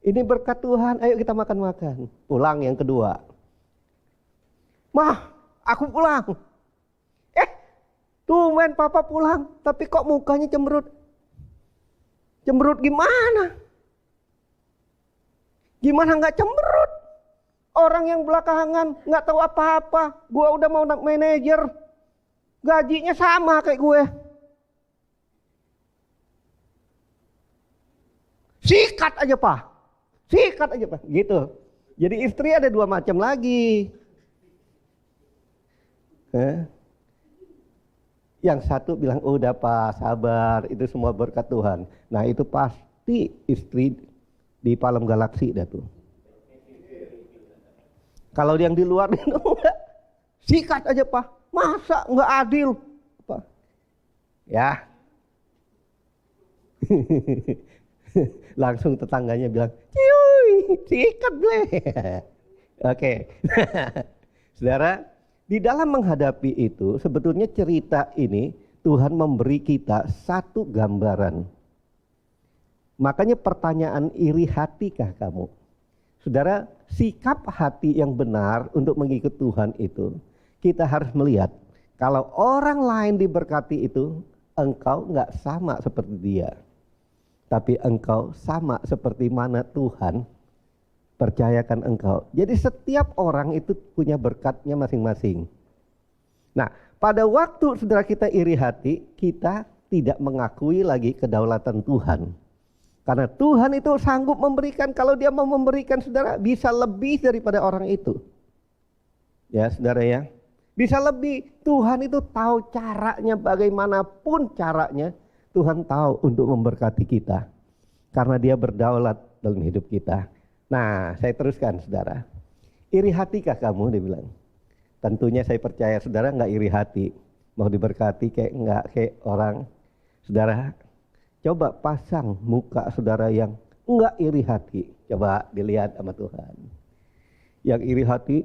Ini berkat Tuhan, ayo kita makan-makan. Pulang yang kedua. Mah, aku pulang. Tumben papa pulang, tapi kok mukanya cemberut. Cemberut gimana? Gimana nggak cemberut? Orang yang belakangan nggak tahu apa-apa. Gua udah mau manajer, gajinya sama kayak gue. Sikat aja Pak, sikat aja Pak, gitu. Jadi istri ada dua macam lagi. Yang satu bilang, udah Pak, sabar, itu semua berkat Tuhan. Nah itu pasti istri di Palem Galaksi dah tuh. Kalau yang di luar itu sikat aja Pak, masa nggak adil Pak? Ya. Langsung tetangganya bilang, cuy, sikat bleh. Oke. Saudara, di dalam menghadapi itu sebetulnya cerita ini Tuhan memberi kita satu gambaran. Makanya pertanyaan, iri hatikah kamu? Saudara, sikap hati yang benar untuk mengikut Tuhan itu, kita harus melihat kalau orang lain diberkati itu, engkau nggak sama seperti dia, tapi engkau sama seperti mana Tuhan percayakan engkau. Jadi setiap orang itu punya berkatnya masing-masing. Nah, pada waktu saudara kita iri hati, kita tidak mengakui lagi kedaulatan Tuhan. Karena Tuhan itu sanggup memberikan, kalau dia mau memberikan saudara bisa lebih daripada orang itu. Ya saudara ya, bisa lebih. Tuhan itu tahu caranya, bagaimanapun caranya Tuhan tahu untuk memberkati kita. Karena dia berdaulat dalam hidup kita. Nah saya teruskan saudara, iri hatikah kamu, dia bilang. Tentunya saya percaya saudara nggak iri hati, mau diberkati kayak nggak kayak orang. Saudara, coba pasang muka saudara yang enggak iri hati. Coba dilihat sama Tuhan. Yang iri hati,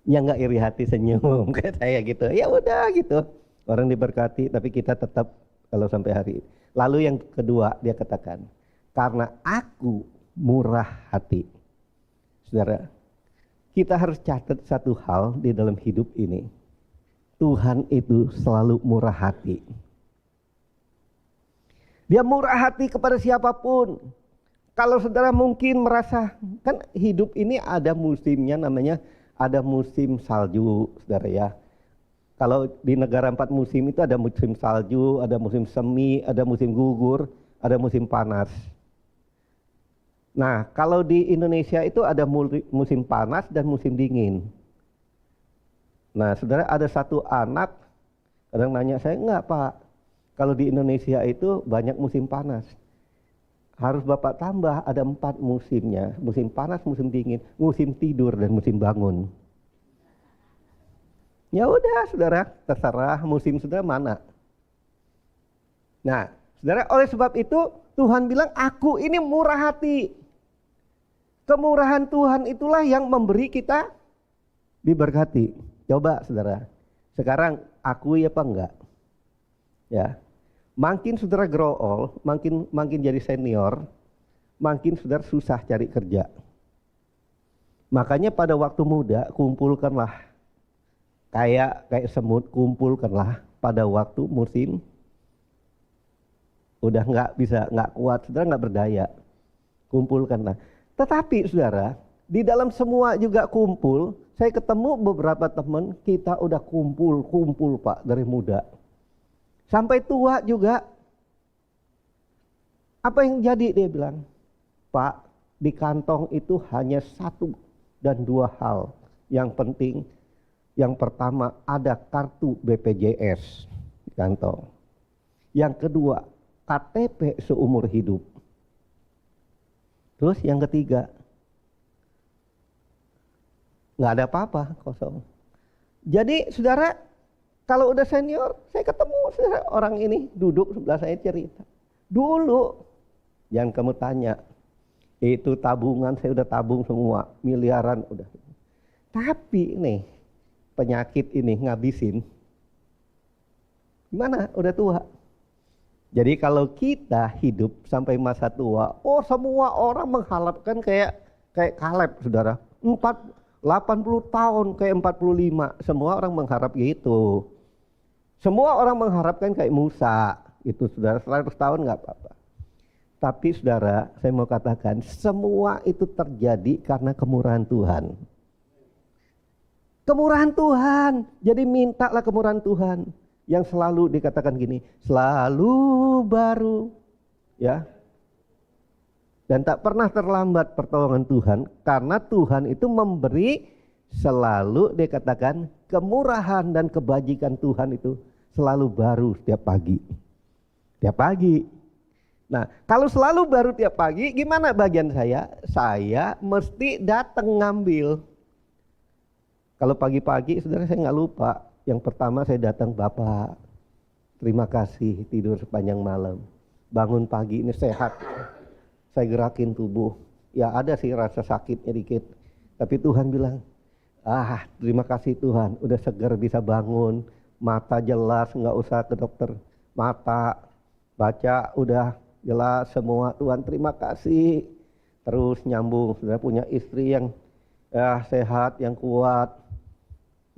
yang enggak iri hati senyum kayak saya gitu. Ya udah gitu. Orang diberkati tapi kita tetap kalau sampai hari. Lalu yang kedua dia katakan, karena aku murah hati. Saudara, kita harus catat satu hal di dalam hidup ini. Tuhan itu selalu murah hati. Dia murah hati kepada siapapun. Kalau saudara mungkin merasa, kan hidup ini ada musimnya, namanya ada musim salju, saudara ya. Kalau di negara 4 musim itu ada musim salju, ada musim semi, ada musim gugur, ada musim panas. Nah, kalau di Indonesia itu ada musim panas dan musim dingin. Nah, saudara, ada satu anak kadang nanya saya, enggak Pak, kalau di Indonesia itu banyak musim panas. Harus Bapak tambah, ada 4 musimnya. Musim panas, musim dingin, musim tidur, dan musim bangun. Ya udah saudara, terserah musim saudara mana. Nah, saudara, oleh sebab itu Tuhan bilang, aku ini murah hati. Kemurahan Tuhan itulah yang memberi kita diberkati. Coba saudara, sekarang akui apa enggak? Ya, makin saudara grow old, makin jadi senior, makin saudara susah cari kerja. Makanya pada waktu muda kumpulkanlah kayak semut, kumpulkanlah pada waktu musim udah nggak kuat, saudara nggak berdaya, kumpulkanlah. Tetapi saudara, di dalam semua juga kumpul, saya ketemu beberapa teman kita udah kumpul Pak dari muda sampai tua juga. Apa yang jadi? Dia bilang, Pak, di kantong itu hanya 1 dan 2 hal yang penting. Yang pertama ada kartu BPJS di kantong. Yang kedua KTP seumur hidup. Terus yang ketiga nggak ada apa-apa, kosong. Jadi saudara, kalau udah senior, saya ketemu saudara, orang ini duduk sebelah saya cerita. Dulu, jangan kamu tanya, itu tabungan saya udah tabung semua, miliaran udah. Tapi nih, penyakit ini ngabisin. Gimana? Udah tua. Jadi kalau kita hidup sampai masa tua, oh semua orang mengharapkan kayak Kaleb, saudara. 80 tahun kayak 45, semua orang mengharap gitu. Semua orang mengharapkan kayak Musa, itu saudara, 100 tahun nggak apa-apa. Tapi saudara, saya mau katakan, semua itu terjadi karena kemurahan Tuhan. Kemurahan Tuhan, jadi mintalah kemurahan Tuhan. Yang selalu dikatakan gini, selalu baru, ya. Dan tak pernah terlambat pertolongan Tuhan, karena Tuhan itu memberi selalu, dikatakan kemurahan dan kebajikan Tuhan itu selalu baru setiap pagi. Tiap pagi. Nah, kalau selalu baru tiap pagi, gimana bagian saya? Saya mesti datang ngambil. Kalau pagi-pagi, saudara, saya nggak lupa. Yang pertama saya datang, Bapak, terima kasih tidur sepanjang malam. Bangun pagi ini sehat. Saya gerakin tubuh. Ya ada sih rasa sakitnya dikit. Tapi Tuhan bilang, terima kasih Tuhan, udah segar bisa bangun. Mata jelas, nggak usah ke dokter mata. Baca udah jelas semua, Tuhan terima kasih. Terus nyambung, sudah punya istri yang sehat, yang kuat.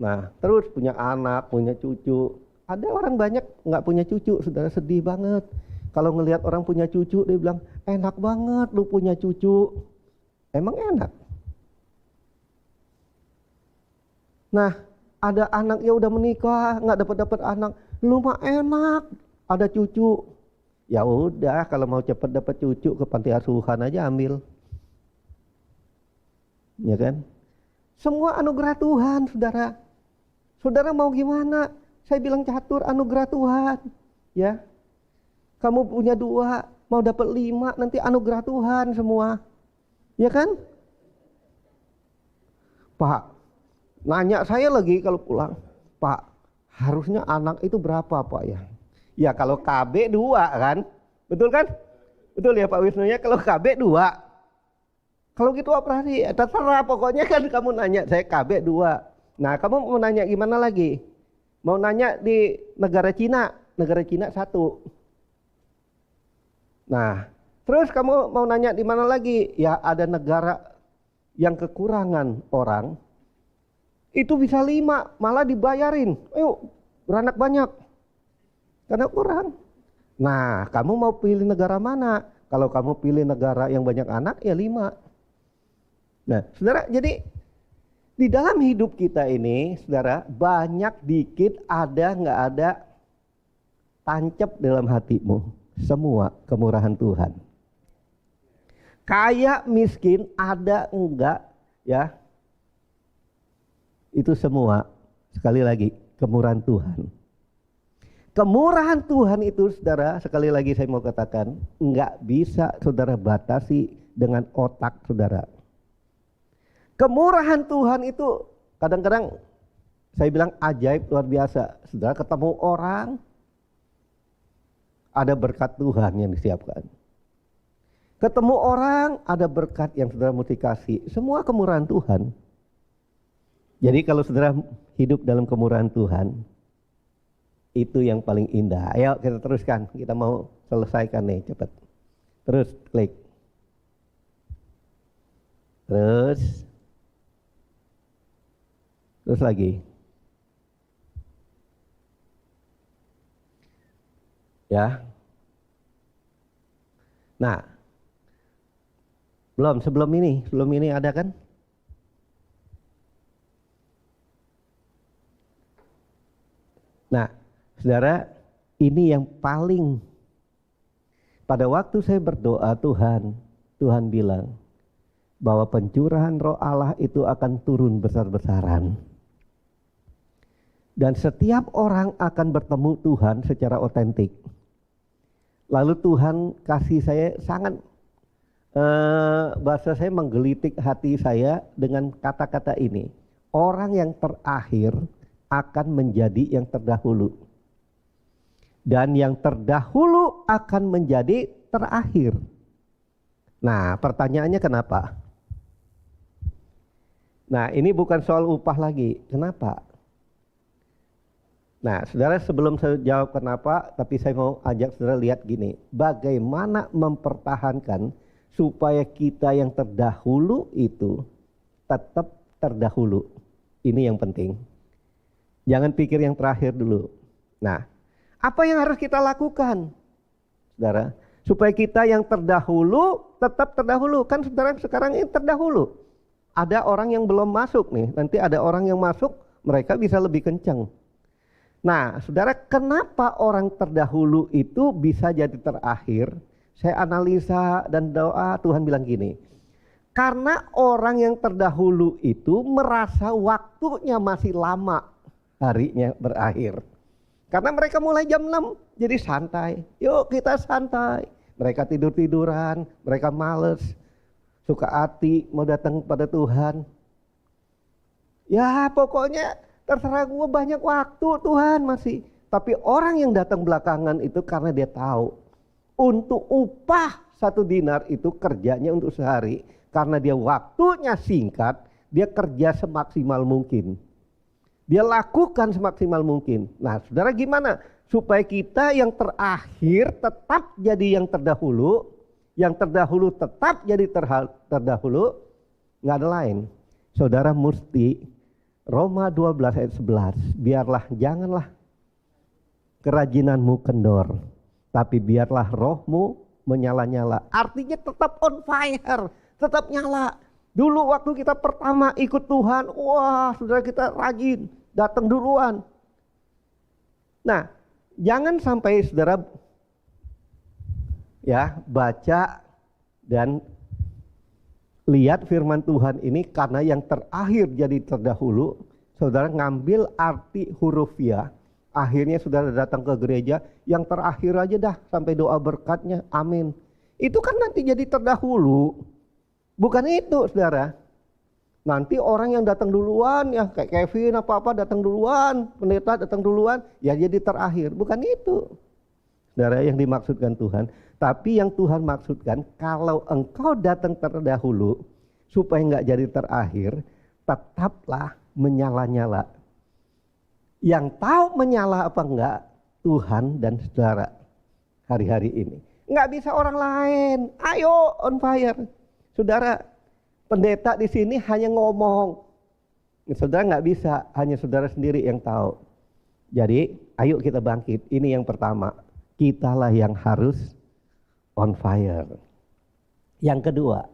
Nah terus punya anak, punya cucu. Ada orang banyak nggak punya cucu, saudara, sedih banget. Kalau ngelihat orang punya cucu, dia bilang, enak banget lu punya cucu. Emang enak? Nah, ada anak yang udah menikah, nggak dapat anak, lu mah enak, ada cucu. Ya udah, kalau mau cepat dapat cucu, ke panti asuhan aja ambil. Ya kan? Semua anugerah Tuhan, saudara. Saudara mau gimana? Saya bilang catur, anugerah Tuhan. Ya. Kamu punya 2, mau dapat 5, nanti anugerah Tuhan semua. Ya kan? Pak, nanya saya lagi kalau pulang, Pak, harusnya anak itu berapa Pak ya? Ya kalau KB 2 kan? Betul kan? Betul ya Pak Wisnu ya, kalau KB 2. Kalau gitu operasi, terserah pokoknya kan kamu nanya, saya KB 2. Nah kamu mau nanya gimana lagi? Mau nanya di negara Cina 1. Nah, terus kamu mau nanya di mana lagi? Ya ada negara yang kekurangan orang, itu bisa 5, malah dibayarin. Ayo, beranak banyak. Karena kurang. Nah, kamu mau pilih negara mana? Kalau kamu pilih negara yang banyak anak, ya 5. Nah, saudara, jadi di dalam hidup kita ini, saudara, banyak dikit ada nggak ada, tancap dalam hatimu. Semua kemurahan Tuhan. Kaya miskin ada enggak ya. Itu semua sekali lagi kemurahan Tuhan. Kemurahan Tuhan itu saudara, sekali lagi saya mau katakan, enggak bisa saudara batasi dengan otak saudara. Kemurahan Tuhan itu kadang-kadang saya bilang ajaib luar biasa. Saudara ketemu orang, ada berkat Tuhan yang disiapkan. Ketemu orang, ada berkat yang saudara mesti kasih. Semua kemurahan Tuhan. Jadi kalau saudara hidup dalam kemurahan Tuhan, itu yang paling indah. Ayo kita teruskan, kita mau selesaikan nih cepat. Terus klik. Terus Terus lagi. Ya. Nah, sebelum ini ada kan? Nah, saudara, ini yang paling, pada waktu saya berdoa Tuhan bilang bahwa pencurahan Roh Allah itu akan turun besar-besaran. Dan setiap orang akan bertemu Tuhan secara otentik. Lalu Tuhan kasih saya sangat, bahasa saya menggelitik hati saya dengan kata-kata ini. Orang yang terakhir akan menjadi yang terdahulu. Dan yang terdahulu akan menjadi terakhir. Nah, pertanyaannya kenapa? Nah, ini bukan soal upah lagi. Kenapa? Nah, saudara, sebelum saya jawab kenapa, tapi saya mau ajak saudara lihat gini. Bagaimana mempertahankan supaya kita yang terdahulu itu tetap terdahulu. Ini yang penting. Jangan pikir yang terakhir dulu. Nah, apa yang harus kita lakukan, saudara? Supaya kita yang terdahulu tetap terdahulu. Kan saudara sekarang ini terdahulu. Ada orang yang belum masuk nih. Nanti ada orang yang masuk, mereka bisa lebih kencang. Nah, saudara, kenapa orang terdahulu itu bisa jadi terakhir? Saya analisa dan doa, Tuhan bilang gini. Karena orang yang terdahulu itu merasa waktunya masih lama, harinya berakhir. Karena mereka mulai jam 6 jadi santai. Yuk kita santai. Mereka tidur-tiduran, mereka males, suka hati mau datang pada Tuhan. Ya pokoknya terserah gue, banyak waktu Tuhan masih. Tapi orang yang datang belakangan itu karena dia tahu untuk upah 1 dinar itu kerjanya untuk sehari. Karena dia waktunya singkat, dia kerja semaksimal mungkin. Dia lakukan semaksimal mungkin. Nah, saudara, gimana supaya kita yang terakhir tetap jadi yang terdahulu, yang terdahulu tetap jadi terdahulu? Nggak ada lain. Saudara mesti Roma 12 ayat 11, janganlah kerajinanmu kendor, tapi biarlah rohmu menyala-nyala. Artinya tetap on fire, tetap nyala. Dulu waktu kita pertama ikut Tuhan, wah saudara, kita rajin, datang duluan. Nah, jangan sampai saudara ya baca dan lihat firman Tuhan ini karena yang terakhir jadi terdahulu, saudara ngambil arti hurufiah. Akhirnya saudara datang ke gereja, yang terakhir aja dah sampai doa berkatnya, amin. Itu kan nanti jadi terdahulu. Bukan itu, saudara. Nanti orang yang datang duluan, ya kayak Kevin apa-apa datang duluan, pendeta datang duluan, ya jadi terakhir. Bukan itu, saudara, yang dimaksudkan Tuhan. Tapi yang Tuhan maksudkan, kalau engkau datang terdahulu, supaya nggak jadi terakhir, tetaplah menyala-nyala. Yang tahu menyala apa enggak, Tuhan dan saudara hari-hari ini. Nggak bisa orang lain, ayo on fire. Saudara, pendeta di sini hanya ngomong. Saudara nggak bisa, hanya saudara sendiri yang tahu. Jadi, ayo kita bangkit. Ini yang pertama. Kitalah yang harus on fire. Yang kedua,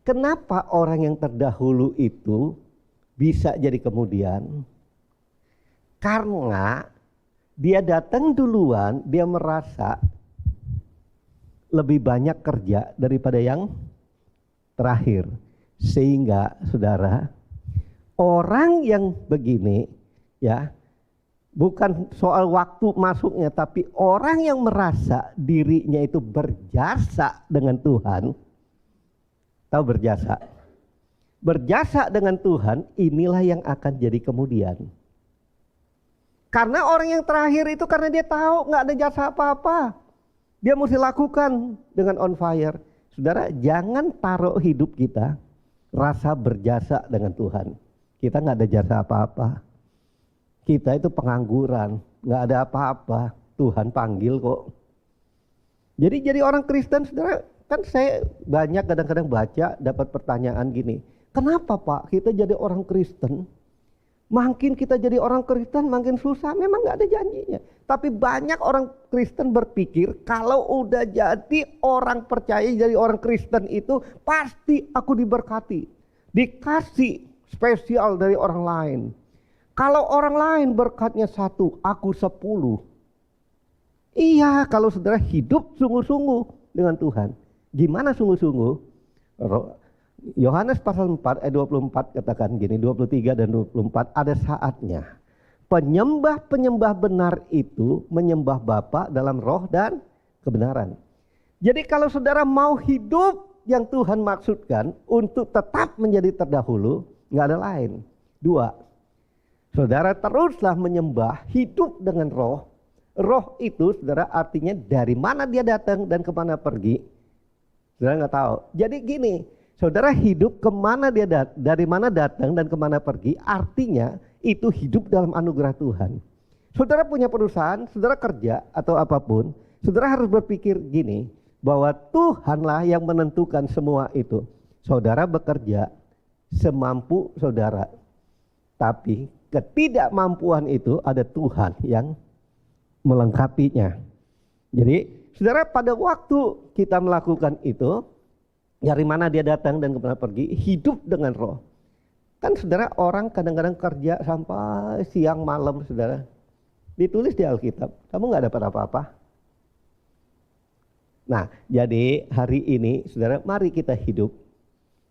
kenapa orang yang terdahulu itu bisa jadi kemudian? Karena dia datang duluan, dia merasa lebih banyak kerja daripada yang terakhir. Sehingga saudara, orang yang begini ya, bukan soal waktu masuknya, tapi orang yang merasa dirinya itu berjasa dengan Tuhan. Tahu berjasa? Berjasa dengan Tuhan, inilah yang akan jadi kemudian. Karena orang yang terakhir itu karena dia tahu nggak ada jasa apa-apa, dia mesti lakukan dengan on fire. Saudara, jangan taruh hidup kita rasa berjasa dengan Tuhan. Kita nggak ada jasa apa-apa. Kita itu pengangguran, nggak ada apa-apa. Tuhan panggil kok. Jadi orang Kristen, saudara, kan saya banyak kadang-kadang baca dapat pertanyaan gini. Kenapa Pak kita jadi orang Kristen Makin kita jadi orang Kristen makin susah, memang nggak ada janjinya. Tapi banyak orang Kristen berpikir kalau udah jadi orang percaya, jadi orang Kristen itu pasti aku diberkati, dikasih spesial dari orang lain. Kalau orang lain berkatnya 1, aku 10. Iya, kalau saudara hidup sungguh-sungguh dengan Tuhan. Gimana sungguh-sungguh? Yohanes pasal 4 ayat 24 katakan gini, 23 dan 24, ada saatnya penyembah-penyembah benar itu menyembah Bapa dalam roh dan kebenaran. Jadi kalau saudara mau hidup yang Tuhan maksudkan untuk tetap menjadi terdahulu, nggak ada lain. 2, saudara teruslah menyembah, hidup dengan roh. Roh itu saudara artinya dari mana dia datang dan kemana pergi. Saudara nggak tahu. Jadi gini, saudara hidup kemana dia dari mana datang dan kemana pergi, artinya itu hidup dalam anugerah Tuhan. Saudara punya perusahaan, saudara kerja atau apapun, saudara harus berpikir gini, bahwa Tuhanlah yang menentukan semua itu. Saudara bekerja semampu saudara, tapi ketidakmampuan itu ada Tuhan yang melengkapinya. Jadi saudara, pada waktu kita melakukan itu, dari mana dia datang dan kemana pergi, hidup dengan roh. Kan saudara, orang kadang-kadang kerja sampai siang malam saudara. Ditulis di Alkitab, kamu nggak dapat apa-apa. Nah, jadi hari ini saudara, mari kita hidup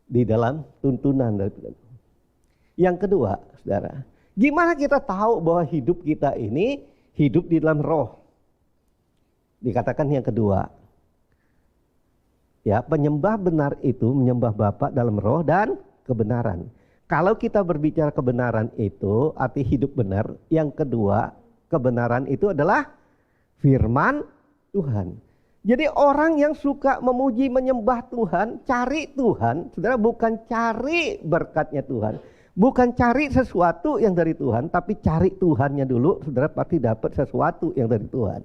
di dalam tuntunan dari Tuhan. Yang kedua saudara, gimana kita tahu bahwa hidup kita ini hidup di dalam roh? Dikatakan yang kedua, ya, penyembah benar itu menyembah Bapa dalam roh dan kebenaran. Kalau kita berbicara kebenaran itu arti hidup benar. Yang kedua, kebenaran itu adalah firman Tuhan. Jadi orang yang suka memuji menyembah Tuhan, cari Tuhan, saudara, bukan cari berkatnya Tuhan, bukan cari sesuatu yang dari Tuhan, tapi cari Tuhannya dulu, saudara pasti dapat sesuatu yang dari Tuhan.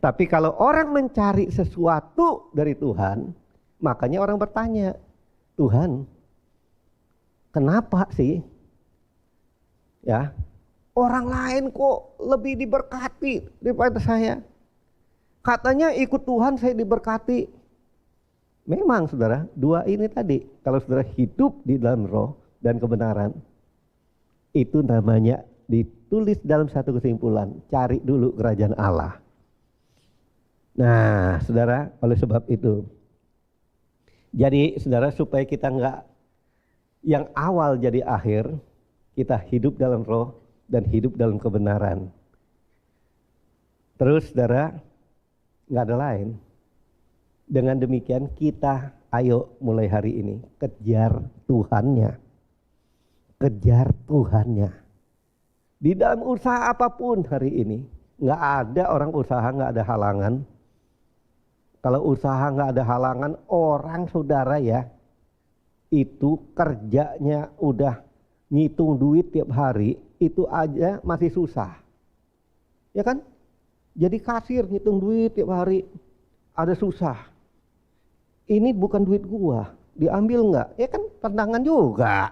Tapi kalau orang mencari sesuatu dari Tuhan, makanya orang bertanya, Tuhan, kenapa sih? Ya, orang lain kok lebih diberkati daripada saya? Katanya ikut Tuhan saya diberkati. Memang saudara, dua ini tadi, kalau saudara hidup di dalam roh dan kebenaran, itu namanya ditulis dalam satu kesimpulan, cari dulu kerajaan Allah. Nah saudara, oleh sebab itu, jadi saudara, supaya kita enggak yang awal jadi akhir, kita hidup dalam roh dan hidup dalam kebenaran. Terus saudara, enggak ada lain. Dengan demikian kita ayo mulai hari ini kejar Tuhannya. Kejar Tuhannya. Di dalam usaha apapun hari ini, enggak ada orang usaha enggak ada halangan. Kalau usaha nggak ada halangan, orang saudara ya, itu kerjanya udah ngitung duit tiap hari, itu aja masih susah. Ya kan? Jadi kasir ngitung duit tiap hari, ada susah. Ini bukan duit gua, diambil nggak? Ya kan tantangan juga.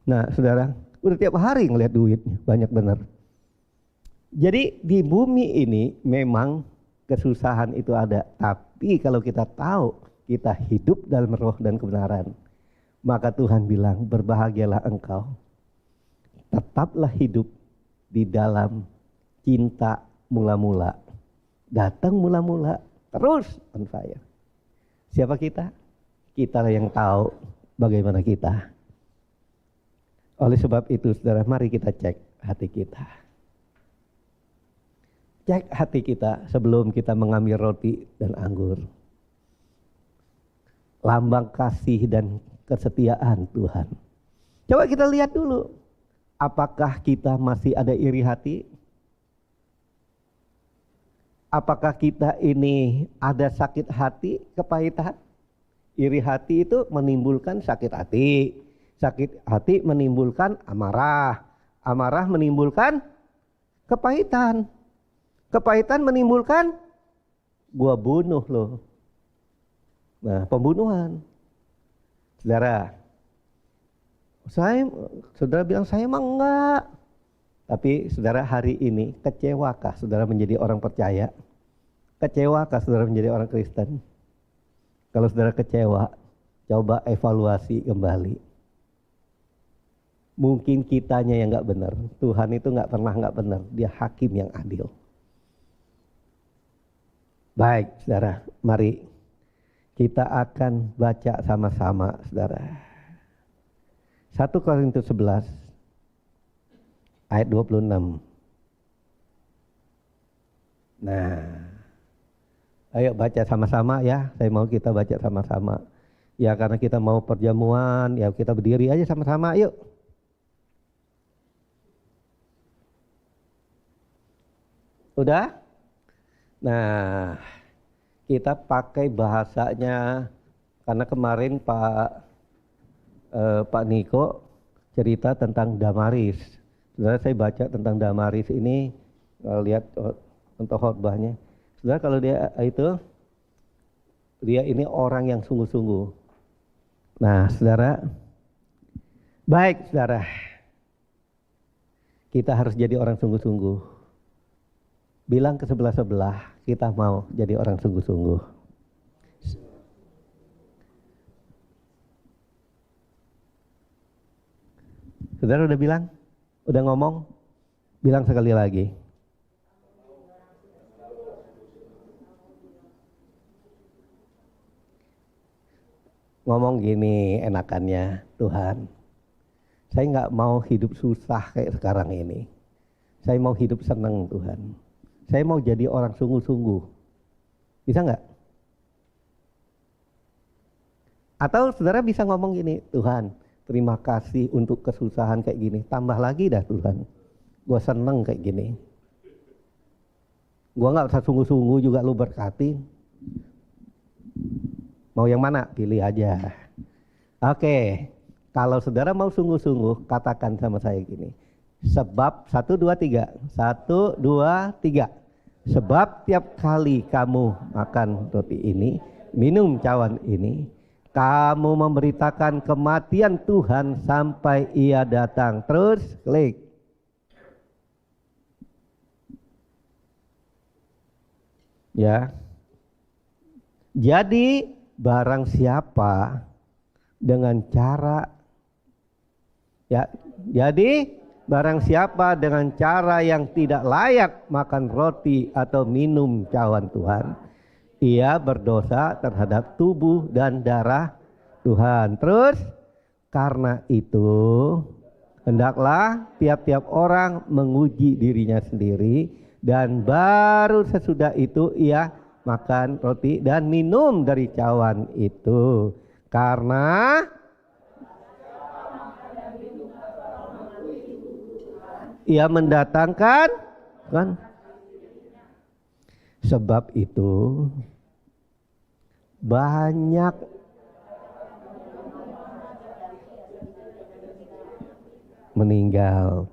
Nah saudara, udah tiap hari ngeliat duitnya, banyak bener. Jadi di bumi ini memang kesusahan itu ada, tapi kalau kita tahu kita hidup dalam roh dan kebenaran, maka Tuhan bilang berbahagialah engkau, tetaplah hidup di dalam cinta mula-mula, datang mula-mula, terus on fire. Siapa kita? Kita yang tahu bagaimana kita. Oleh sebab itu saudara, mari kita cek hati kita. Cek hati kita sebelum kita mengambil roti dan anggur. Lambang kasih dan kesetiaan Tuhan. Coba kita lihat dulu, apakah kita masih ada iri hati? Apakah kita ini ada sakit hati, kepahitan? Iri hati itu menimbulkan sakit hati. Sakit hati menimbulkan amarah. Amarah menimbulkan kepahitan. Kepahitan menimbulkan gua bunuh loh. Nah, pembunuhan. Saudara, Saudara bilang saya mah enggak. Tapi saudara hari ini kecewakah saudara menjadi orang percaya? Kecewakah saudara menjadi orang Kristen? Kalau saudara kecewa, coba evaluasi kembali. Mungkin kitanya yang enggak benar. Tuhan itu enggak pernah enggak benar. Dia hakim yang adil. Baik saudara, mari kita akan baca sama-sama saudara. 1 Korintus 11 ayat 26. Nah, ayo baca sama-sama ya. Saya mau kita baca sama-sama. Ya karena kita mau perjamuan, ya kita berdiri aja sama-sama yuk. Udah? Nah, kita pakai bahasanya karena kemarin Pak Niko cerita tentang Damaris. Saudara, saya baca tentang Damaris ini, lihat untuk khotbahnya. Saudara, kalau dia ini orang yang sungguh-sungguh. Nah, saudara, baik saudara, kita harus jadi orang sungguh-sungguh. Bilang ke sebelah-sebelah, kita mau jadi orang sungguh-sungguh. Saudara udah bilang? Udah ngomong? Bilang sekali lagi. Ngomong gini enakannya, Tuhan, saya nggak mau hidup susah kayak sekarang ini. Saya mau hidup senang Tuhan. Saya mau jadi orang sungguh-sungguh. Bisa nggak? Atau saudara bisa ngomong gini, Tuhan, terima kasih untuk kesusahan kayak gini. Tambah lagi dah Tuhan. Gue seneng kayak gini. Gue gak usah sungguh-sungguh juga lu berkati. Mau yang mana? Pilih aja. Oke. Kalau saudara mau sungguh-sungguh, katakan sama saya gini. Sebab 1, 2, 3. 1, 2, 3. Sebab tiap kali kamu makan roti ini, minum cawan ini, kamu memberitakan kematian Tuhan sampai Ia datang. Terus klik. Ya. Jadi barang siapa dengan cara barang siapa dengan cara yang tidak layak makan roti atau minum cawan Tuhan, ia berdosa terhadap tubuh dan darah Tuhan. Terus, karena itu, hendaklah tiap-tiap orang menguji dirinya sendiri, dan baru sesudah itu ia makan roti dan minum dari cawan itu. Karena ia mendatangkan kan? Sebab itu banyak meninggal.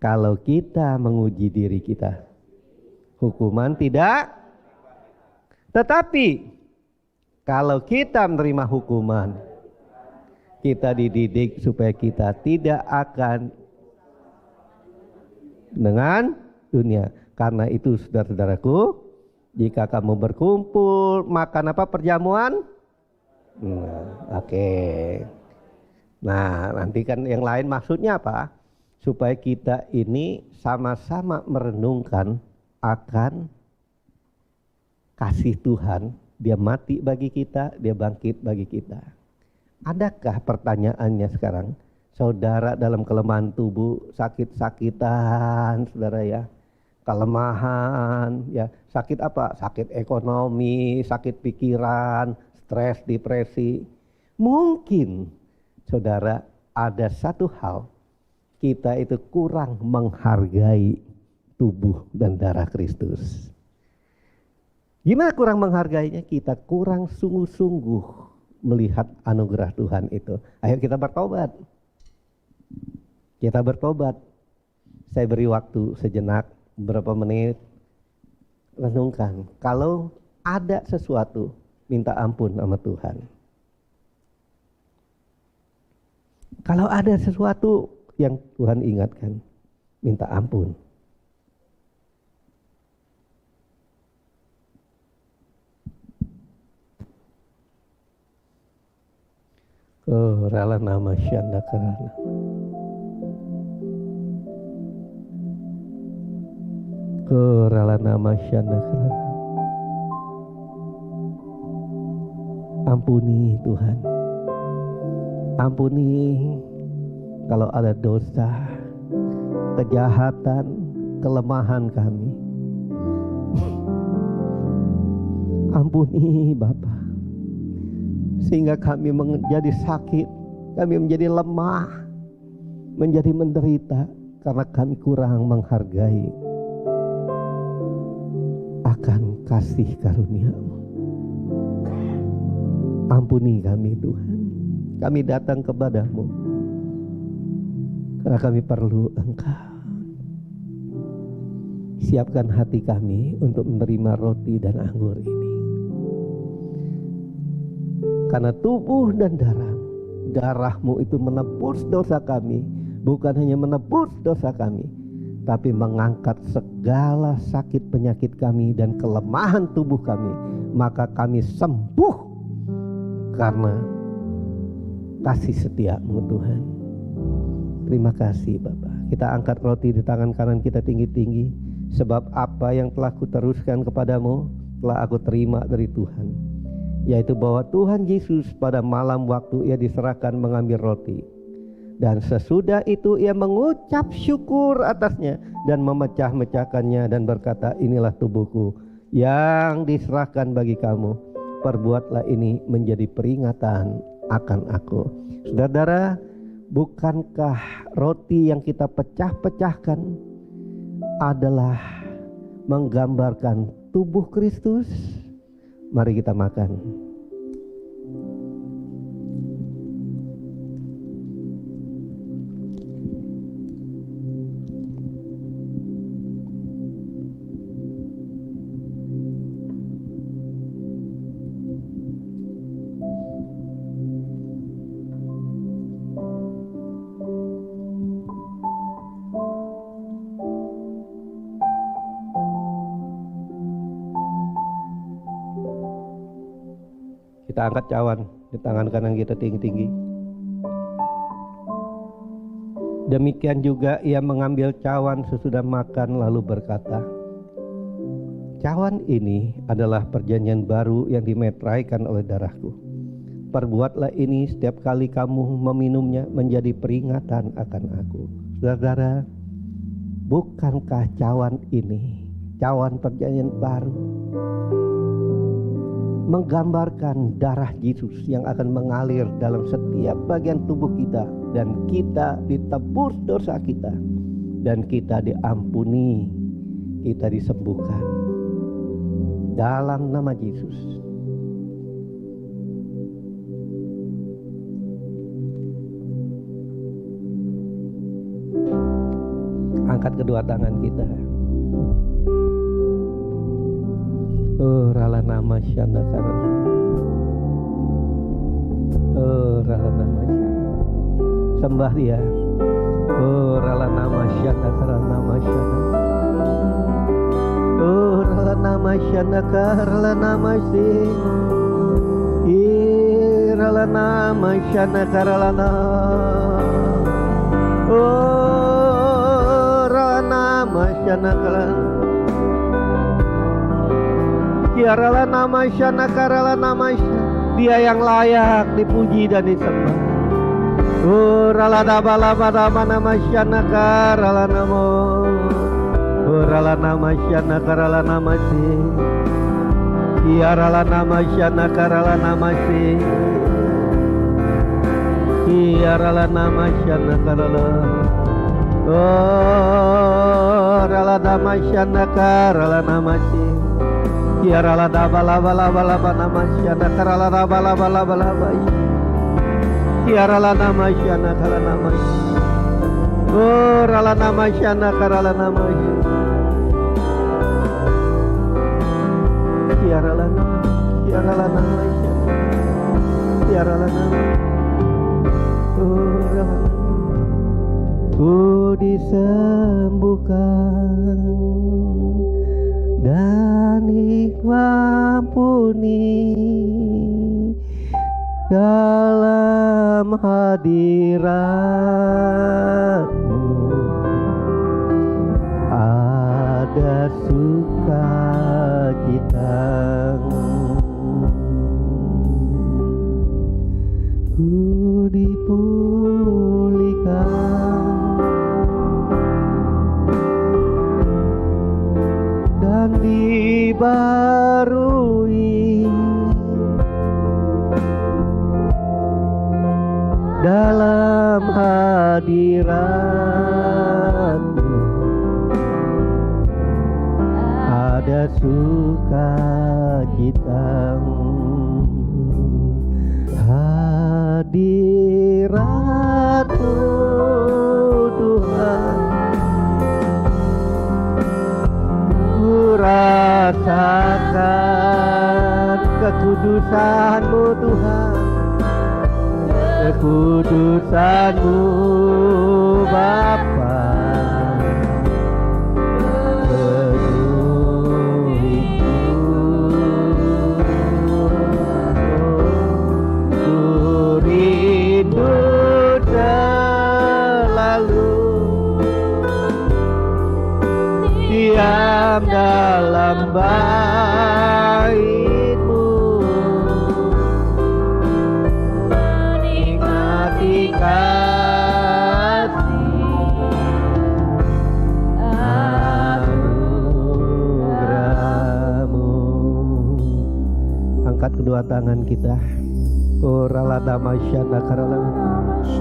Kalau kita menguji diri kita, hukuman tidak. Tetapi kalau kita menerima hukuman, kita dididik supaya kita tidak akan dengan dunia. Karena itu saudara-saudaraku, jika kamu berkumpul makan apa perjamuan? Oke. Nah, nanti kan yang lain maksudnya apa? Supaya kita ini sama-sama merenungkan akan kasih Tuhan. Dia mati bagi kita, dia bangkit bagi kita. Adakah pertanyaannya sekarang? Saudara dalam kelemahan tubuh, sakit-sakitan, saudara ya, kelemahan, ya, sakit apa? Sakit ekonomi, sakit pikiran, stres, depresi. Mungkin, saudara, ada satu hal, kita itu kurang menghargai tubuh dan darah Kristus. Gimana kurang menghargainya? Kita kurang sungguh-sungguh melihat anugerah Tuhan itu. Ayo kita bertobat. Kita bertobat. Saya beri waktu sejenak, beberapa menit, renungkan. Kalau ada sesuatu, minta ampun sama Tuhan. Kalau ada sesuatu yang Tuhan ingatkan, minta ampun. Rala nama syanda karana. Rala nama syanda karana. Ampuni Tuhan. Ampuni kalau ada dosa, kejahatan, kelemahan kami. Ampuni Bapa. Sehingga kami menjadi sakit, kami menjadi lemah, menjadi menderita karena kami kurang menghargai akan kasih karunia-Mu. Ampuni kami Tuhan. Kami datang kepadamu karena kami perlu Engkau. Siapkan hati kami untuk menerima roti dan anggur ini. Karena tubuh dan darah-Mu itu menebus dosa kami. Bukan hanya menebus dosa kami, tapi mengangkat segala sakit penyakit kami dan kelemahan tubuh kami. Maka kami sembuh karena kasih setia-Mu Tuhan. Terima kasih Bapa. Kita angkat roti di tangan kanan kita tinggi-tinggi. Sebab apa yang telah kuteruskan kepadamu telah aku terima dari Tuhan, yaitu bahwa Tuhan Yesus pada malam waktu Ia diserahkan mengambil roti, dan sesudah itu Ia mengucap syukur atasnya dan memecah-mecahkannya dan berkata, inilah tubuhku yang diserahkan bagi kamu, perbuatlah ini menjadi peringatan akan aku. Saudara-saudara, bukankah roti yang kita pecah-pecahkan adalah menggambarkan tubuh Kristus? Mari kita makan. Kita angkat cawan di tangan kanan kita tinggi-tinggi. Demikian juga Ia mengambil cawan sesudah makan lalu berkata, cawan ini adalah perjanjian baru yang dimeteraikan oleh darahku. Perbuatlah ini setiap kali kamu meminumnya menjadi peringatan akan aku. Saudara-saudara, bukankah cawan ini, cawan perjanjian baru, menggambarkan darah Yesus yang akan mengalir dalam setiap bagian tubuh kita, dan kita ditebus dosa kita, dan kita diampuni, kita disembuhkan dalam nama Yesus. Angkat kedua tangan kita. Rala nama syandakar. Rala nama syandakar. Sembah Dia. Rala nama syandakar, nama syandakar. Rala nama syandakar, rala nama si. Rala nama syandakar, rala nama. Rala nama syandakar. Tiaralah nama Syana, karalah nama Syana. Dia yang layak dipuji dan disembah. Rala dabala badama nama Syana, karalah nama. Rala nama Syana, karalah nama si. Tiaralah nama Syana, karalah nama si. Tiaralah nama Syana, karalah. Rala nama Syana, karalah nama si. Tiarala dabala bala bala bala masyana karala dabala bala bala bay. Tiarala nama syana karala nama. Rala nama syana karala nama. Tiarala nama syana. Tiarala nama. ku disembuhkan dan hikmah ampuni dalam hadirat-Mu. Ada sukacita, ku dipulihkan dan dibarui dalam hadirat-Mu. Ada sukacita, hadirat-Mu Tuhan, ku rasakan kekudusan-Mu Tuhan, kekudusan-Mu Bapa. Diam dalam bait-Mu, menikmati kasih anugerah-Mu. Angkat kedua tangan kita. Oh raladama syana karala,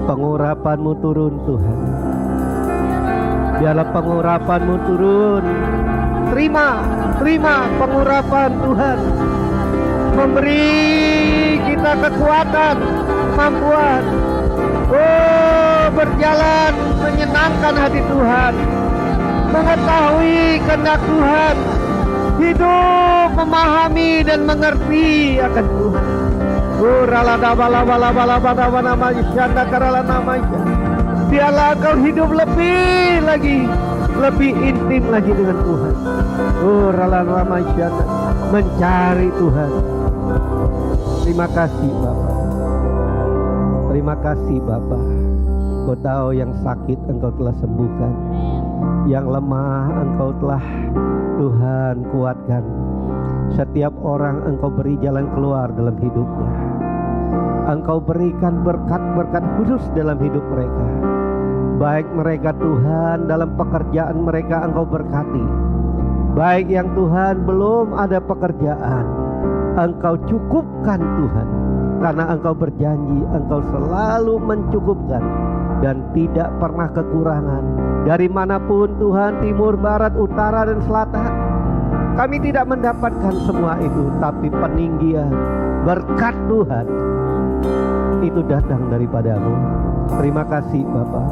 pengurapan-Mu turun Tuhan. Biarlah pengurapan-Mu turun. Terima pengurapan Tuhan. Memberi kita kekuatan, kemampuan. Oh, berjalan menyenangkan hati Tuhan. Mengetahui kehendak Tuhan. Hidup memahami dan mengerti akan Tuhan. Oh, biarlah Engkau hidup lebih intim lagi dengan Tuhan. Oh, mencari Tuhan. Terima kasih Bapa. Terima kasih Bapa. Kau tahu yang sakit Engkau telah sembuhkan, yang lemah Engkau telah Tuhan kuatkan. Setiap orang Engkau beri jalan keluar dalam hidupnya. Engkau berikan berkat-berkat khusus dalam hidup mereka. Baik mereka Tuhan dalam pekerjaan mereka Engkau berkati. Baik yang Tuhan belum ada pekerjaan, Engkau cukupkan Tuhan. Karena Engkau berjanji Engkau selalu mencukupkan dan tidak pernah kekurangan. Dari manapun Tuhan, timur, barat, utara dan selatan, kami tidak mendapatkan semua itu, tapi peninggian berkat Tuhan itu datang daripada-Mu. Terima kasih Bapa.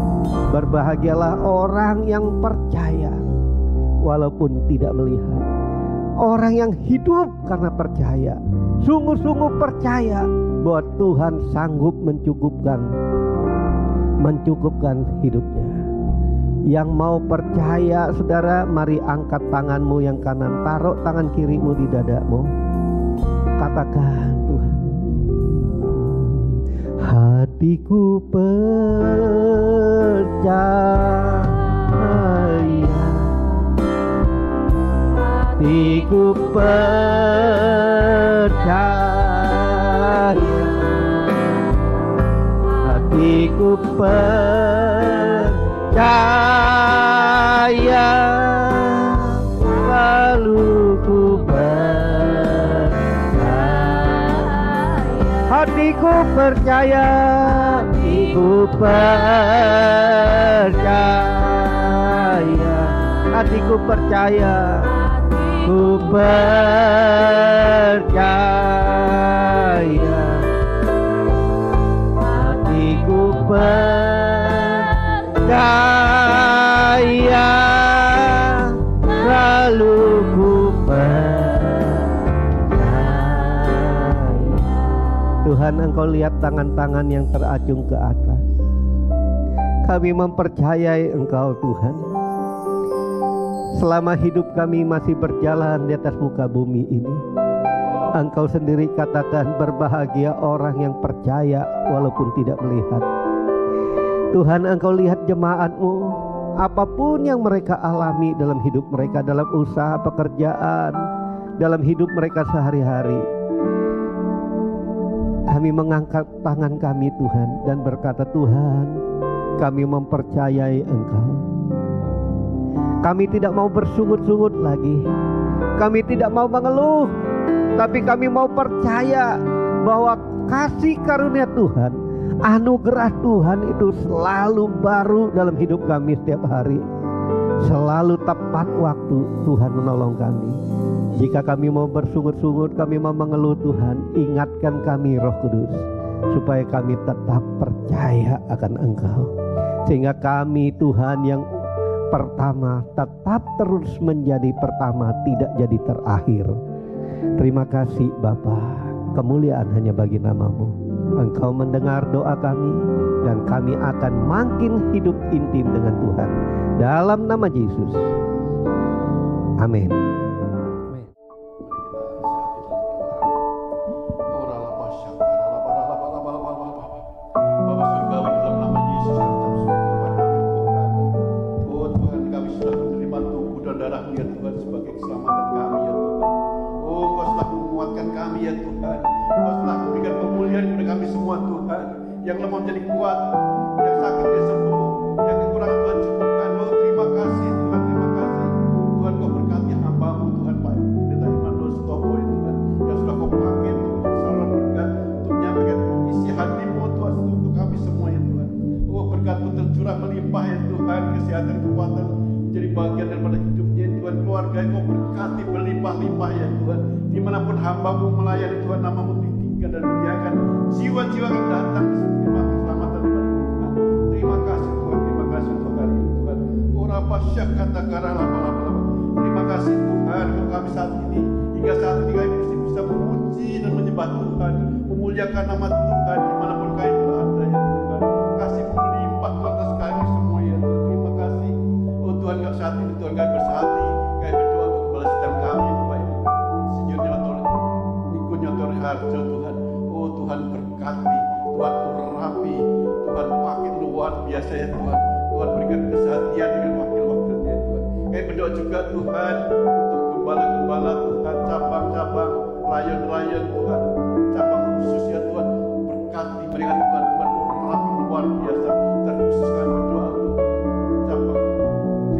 Berbahagialah orang yang percaya walaupun tidak melihat. Orang yang hidup karena percaya, sungguh-sungguh percaya bahwa Tuhan sanggup mencukupkan hidupnya. Yang mau percaya saudara, mari angkat tanganmu yang kanan, taruh tangan kirimu di dadamu. Katakan, Tuhan, hatiku percaya, hatiku percaya, hatiku percaya, lalu ku hatiku percaya, hatiku percaya, hatiku percaya, ku percaya, hatiku percaya, lalu ku percaya. Tuhan, Engkau lihat tangan-tangan yang teracung ke atas. Kami mempercayai Engkau Tuhan. Selama hidup kami masih berjalan di atas muka bumi ini, Engkau sendiri katakan berbahagia orang yang percaya walaupun tidak melihat. Tuhan, Engkau lihat jemaat-Mu, apapun yang mereka alami dalam hidup mereka, dalam usaha pekerjaan, dalam hidup mereka sehari-hari. Kami mengangkat tangan kami Tuhan dan berkata, Tuhan, kami mempercayai Engkau. Kami tidak mau bersungut-sungut lagi. Kami tidak mau mengeluh, tapi kami mau percaya bahwa kasih karunia Tuhan, anugerah Tuhan itu selalu baru dalam hidup kami setiap hari. Selalu tepat waktu Tuhan menolong kami. Jika kami mau bersungut-sungut, kami mau mengeluh, Tuhan, ingatkan kami Roh Kudus, supaya kami tetap percaya akan Engkau. Sehingga kami Tuhan yang pertama tetap terus menjadi pertama, tidak jadi terakhir. Terima kasih Bapa, kemuliaan hanya bagi nama-Mu. Engkau mendengar doa kami, dan kami akan makin hidup intim dengan Tuhan. Dalam nama Yesus, amin. Yang lemah menjadi kuat, yang sakit dia sembuh, yang kekurangan Tuhan cukupkan. Oh terima kasih Tuhan, terima kasih Tuhan. Kau berkati hamba-Mu Tuhan, Pak Pendeta Immanuel Sutopo Tuhan, yang sudah Kau pakai Tuhan, saluran berkat untuk menyampaikan isi hati-Mu Tuhan untuk kami semua ya Tuhan. Oh berkat-Mu tercurah melimpah ya Tuhan, kesehatan, kekuatan menjadi bagian daripada hidupnya Tuhan. Keluarga Kau berkati berlimpah-limpah ya Tuhan. Dimanapun hamba-Mu melayani Tuhan, nama-Mu ditinggikan dan muliakan. Jiwa-jiwa yang datang keselamatan daripada Tuhan. Terima kasih Tuhan, terima kasih untuk hari ini Tuhan. Terima kasih Tuhan untuk kami saat ini, hingga saat ini kami bisa memuji dan menyembah Tuhan, memuliakan nama Tuhan dimanapun kami berada ya Tuhan. Kasih melimpah Tuhan atas kami semua ya Tuhan. Terima kasih. Oh Tuhan, saat ini Tuhan kami bersehati, kami berdoa untuk kepala sedang kami Bapak Ibu Insinyur Niko Nyotor Harjo Tuhan. Oh Tuhan berkati, Tuhan urapi, Tuhan pakai luar biasa ya Tuhan. Tuhan berikan kesehatan dengan wakil-wakilnya Tuhan. Kami berdoa juga Tuhan untuk gembala-gembala Tuhan, cabang-cabang, rayon-rayon Tuhan, cabang khusus ya Tuhan. Berkati, berikan Tuhan, Tuhan urapi luar biasa. Terkhusus kami berdoa untuk cabang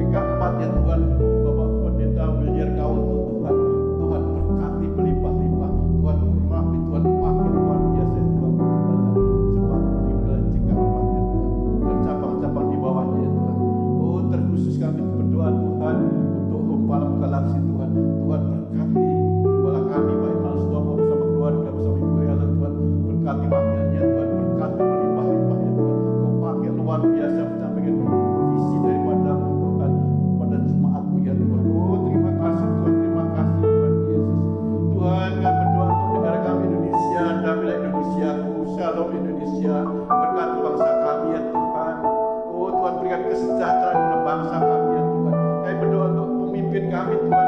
C4 ya Tuhan, Bapak Pendeta William Kauto Tuhan. Tuhan berkati berlimpah-limpah, Tuhan urapi, Tuhan pakai luar biasa ya Tuhan. Jemaat di wilayah C4 ya Tuhan, dan cabang-cabang di bawahnya ya Tuhan. Oh terkhusus kami berdoa Tuhan untuk Humpalan Galaksi Tuhan. Tuhan berkati kepala kami Pak Immanuel Sutopo bersama keluarga, bersama Ibu Helen Tuhan. Berkati wakilnya Tuhan, berkati berlimpah-limpah ya Tuhan. Kau pakai luar biasa menyampaikan visi daripada Tuhan pada jemaat-Mu ya Tuhan. Oh terima kasih Tuhan, terima kasih Tuhan Yesus. Tuhan kami berdoa untuk negara kami Indonesia, damailah Indonesia, shalom Indonesia. Berkati bangsa kami ya Tuhan. Oh Tuhan berikan kesejahteraan kepada bangsa kami ya Tuhan. Kami berdoa untuk pemimpin kami Tuhan,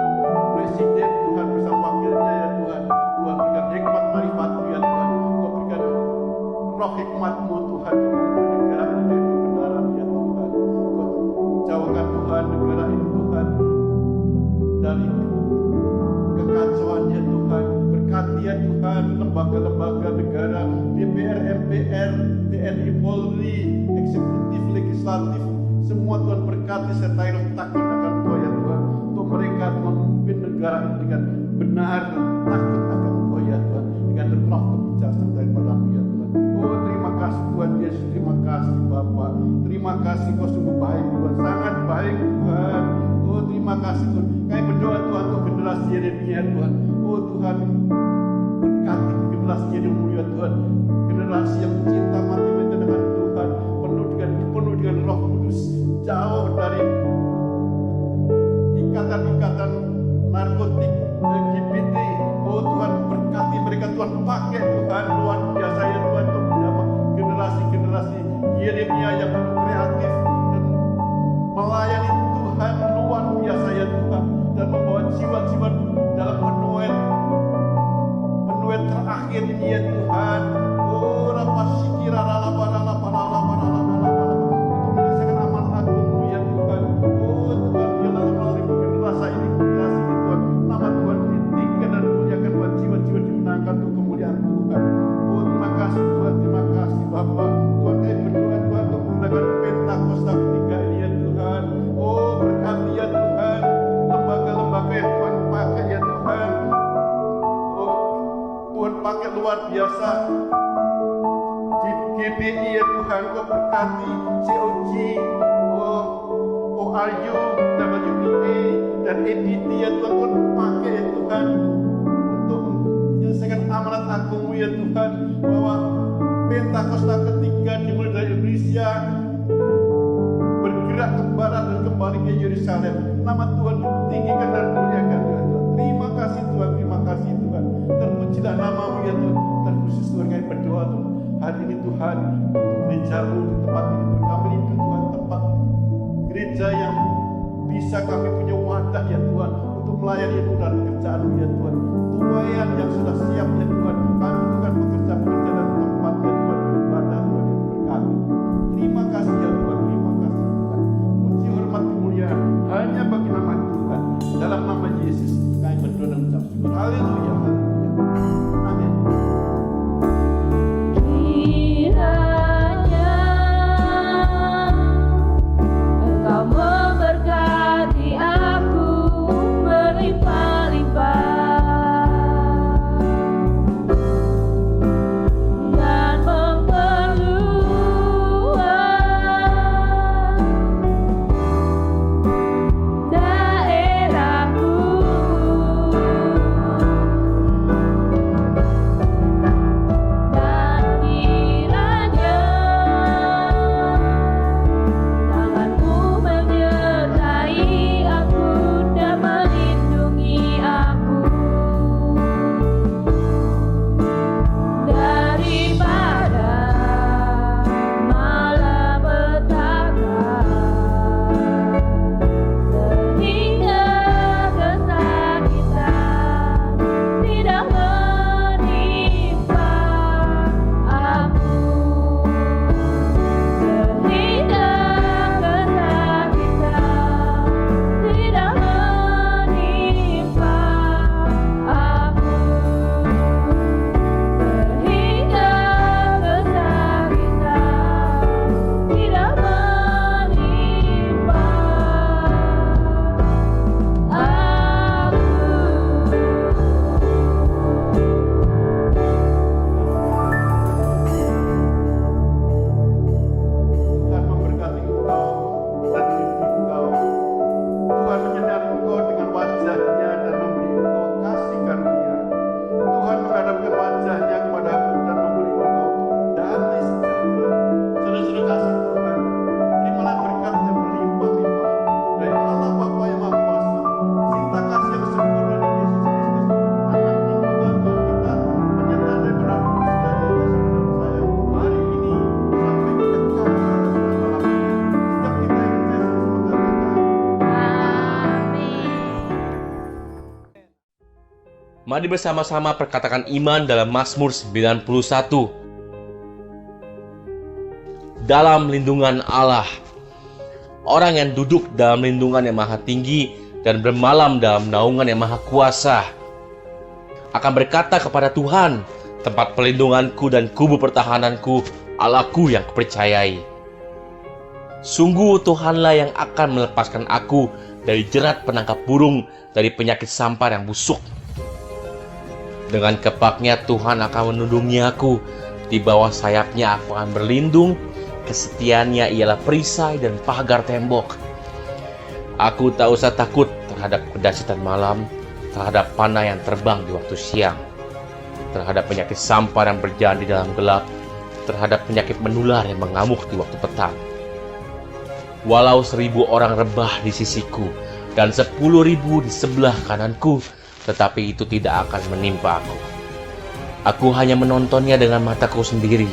Presiden Tuhan bersama wakilnya ya Tuhan. Tuhan berikan hikmat marifat-Mu ya Tuhan. Kau berikan roh hikmat-Mu Tuhan untuk memimpin negara ini dengan kebenaran ya Tuhan. Kau jauhkan Tuhan negara ini Tuhan dari kekacauan ya Tuhan. Berkati ya Tuhan lembaga-lembaga negara, DPR, MPR, TNI, Polri, eksekutif, legislatif, semua Tuhan berkati sertai roh takut akan Kau ya Tuhan. Untuk mereka memimpin negara ini dengan benar dan takut akan Kau ya Tuhan, dengan roh kebijaksanaan daripada-Mu ya Tuhan. Oh terima kasih Tuhan Yesus, terima kasih Bapa, terima kasih Kau sungguh baik Tuhan, sangat baik Tuhan. Oh terima kasih Tuhan. Kami berdoa Tuhan untuk generasi Yeremia Tuhan. Oh Tuhan berkati generasi yang mulia Tuhan, generasi yang cinta mati-mati dengan Tuhan, penuh dengan Roh Kudus, jauh dari ikatan-ikatan narkotik, LGBT. Oh Tuhan berkati mereka Tuhan, pakai Tuhan luar biasa ya Tuhan untuk menjamah generasi generasi Yeremia yang penuh kreatif dan melayani Tuhan luar biasa ya Tuhan, dan membawa jiwa-jiwa dalam penuaian terakhir ini ya Tuhan. Oh rapasikira untuk menyelesaikan amanat agung ya Tuhan. Oh Tuhan, biarlah melalui generasi ini Tuhan, nama Tuhan ditinggikan dan dimuliakan, buat jiwa-jiwa dimenangkan untuk kemuliaan Tuhan. Oh terima kasih Tuhan, terima kasih Bapa. Tuhan kami berdoa Tuhan untuk menggunakan Pentakosta ketiga ini ya Tuhan. Oh berkati ya Tuhan lembaga-lembaga yang Tuhan pakai ya Tuhan. Tuhan pakai luar biasa di GBI ya Tuhan, Kau berkati COG, ORU, WBA dan EBT ya Tuhan, Kau pakai ya Tuhan untuk menyelesaikan amanat agung ya Tuhan, bahwa Pentakosta ketiga dimulai dari Indonesia bergerak ke barat dan kembali ke Yerusalem. Nama Tuhan ditinggikan dan dimuliakan ya Tuhan. Terima kasih Tuhan, terima kasih Tuhan. Terpujilah namamu ya Tuhan. Terkhusus Tuhan kami berdoa Tuhan hari ini Tuhan untuk gerejamu di tempat ini Tuhan. Kami itu Tuhan tempat gereja yang bisa kami punya wadah ya Tuhan untuk melayani itu dan pekerjaanmu ya Tuhan. Tuayan yang sudah siap ya Tuhan. Kami bukan pekerja-pekerja dan tempat ya Tuhan beribadah Tuhan yang berkati. Terima kasih ya Tuhan, terima kasih Tuhan. Puji hormat kemuliaan hanya bagi nama Tuhan. Dalam nama Yesus kami berdoa dan mengucap syukur. Haleluya, haleluya. Amin. Kiranya Engkau memberkati aku berlimpah-limpah dan memperluas daerahku. Dan kiranya tanganmu menyertai aku dan melindungi aku daripada malapetaka, sehingga kesakitan tidak menimpa aku, sehingga kesakitan tidak menimpa aku, sehingga kesakitan tidak menimpa Tuhan memberkati engkau dan melindungi engkau. Tuhan menyadari engkau dengan wajahnya dan memberi engkau kasih karunia. Tuhan menghadapkan wajahnya kepadamu dan memberi engkau damai sejahtera. Saudara-saudara kasih Tuhan, terimalah berkat yang berlimpah-limpah dari Allah Bapa yang Maha Kuasa, cinta kasih yang sempurna dari Yesus Kristus, anak tunggal Tuhan kita, penyertaan daripada Roh Kudus dan saya hari ini sampai kekal selama-lamanya. Setiap kita yang percaya semoga kekal. Amin. Mari bersama-sama perkatakan iman dalam Mazmur 91. Dalam lindungan Allah. Orang yang duduk dalam lindungan yang maha tinggi dan bermalam dalam naungan yang maha kuasa akan berkata kepada Tuhan, tempat pelindunganku dan kubu pertahananku, Allahku yang kupercayai. Sungguh Tuhanlah yang akan melepaskan aku dari jerat penangkap burung, dari penyakit sampar yang busuk. Dengan kepaknya Tuhan akan melindungi aku, di bawah sayapnya aku akan berlindung, kesetiaannya ialah perisai dan pagar tembok. Aku tak usah takut terhadap kedahsyatan malam, terhadap panah yang terbang di waktu siang, terhadap penyakit sampar yang berjalan di dalam gelap, terhadap penyakit menular yang mengamuk di waktu petang. Walau 1000 orang rebah di sisiku dan 10.000 di sebelah kananku, tetapi itu tidak akan menimpa aku. Aku hanya menontonnya dengan mataku sendiri,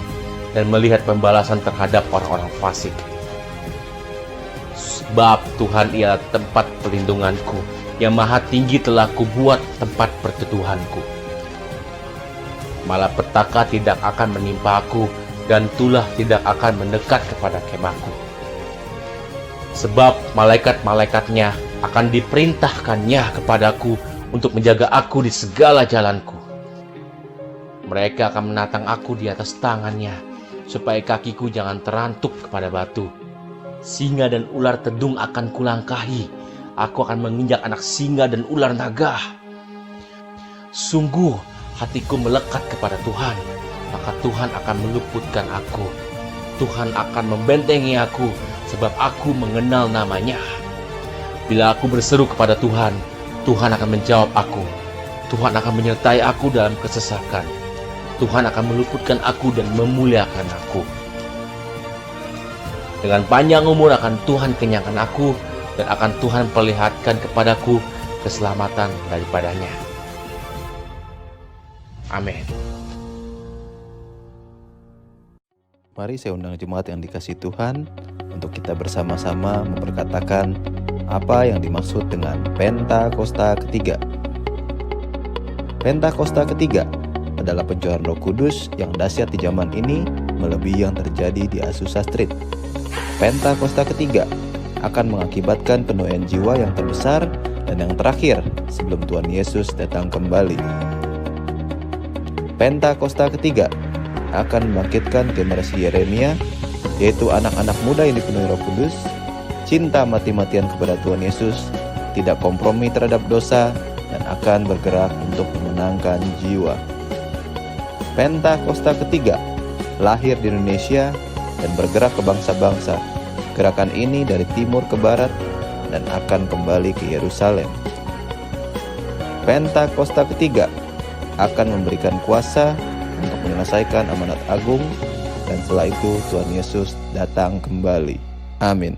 dan melihat pembalasan terhadap orang-orang fasik. Sebab Tuhan ialah tempat perlindunganku, yang maha tinggi telah kubuat tempat perteduhanku. Malapetaka tidak akan menimpa aku, dan tulah tidak akan mendekat kepada kemahku. Sebab malaikat-malaikatnya akan diperintahkannya kepadaku untuk menjaga aku di segala jalanku. Mereka akan menatang aku di atas tangannya, supaya kakiku jangan terantuk kepada batu. Singa dan ular tedung akan kulangkahi. Aku akan menginjak anak singa dan ular naga. Sungguh hatiku melekat kepada Tuhan, maka Tuhan akan meluputkan aku. Tuhan akan membentengi aku, sebab aku mengenal namanya. Bila aku berseru kepada Tuhan, Tuhan akan menjawab aku. Tuhan akan menyertai aku dalam kesesakan. Tuhan akan meluputkan aku dan memuliakan aku. Dengan panjang umur akan Tuhan kenyangkan aku, dan akan Tuhan perlihatkan kepadaku keselamatan daripadanya. Amin. Mari saya undang jemaat yang dikasihi Tuhan untuk kita bersama-sama memperkatakan apa yang dimaksud dengan Pentakosta ketiga. Pentakosta ketiga adalah pencurahan Roh Kudus yang dahsyat di zaman ini melebihi yang terjadi di Azusa Street. Pentakosta ketiga akan mengakibatkan penuaian jiwa yang terbesar dan yang terakhir sebelum Tuhan Yesus datang kembali. Pentakosta ketiga akan membangkitkan generasi Yeremia, yaitu anak-anak muda yang dipenuhi Roh Kudus, cinta mati-matian kepada Tuhan Yesus, tidak kompromi terhadap dosa, dan akan bergerak untuk memenangkan jiwa. Pentakosta ketiga lahir di Indonesia dan bergerak ke bangsa-bangsa. Gerakan ini dari timur ke barat dan akan kembali ke Yerusalem. Pentakosta ketiga akan memberikan kuasa untuk menyelesaikan amanat agung, dan setelah itu Tuhan Yesus datang kembali. Amin.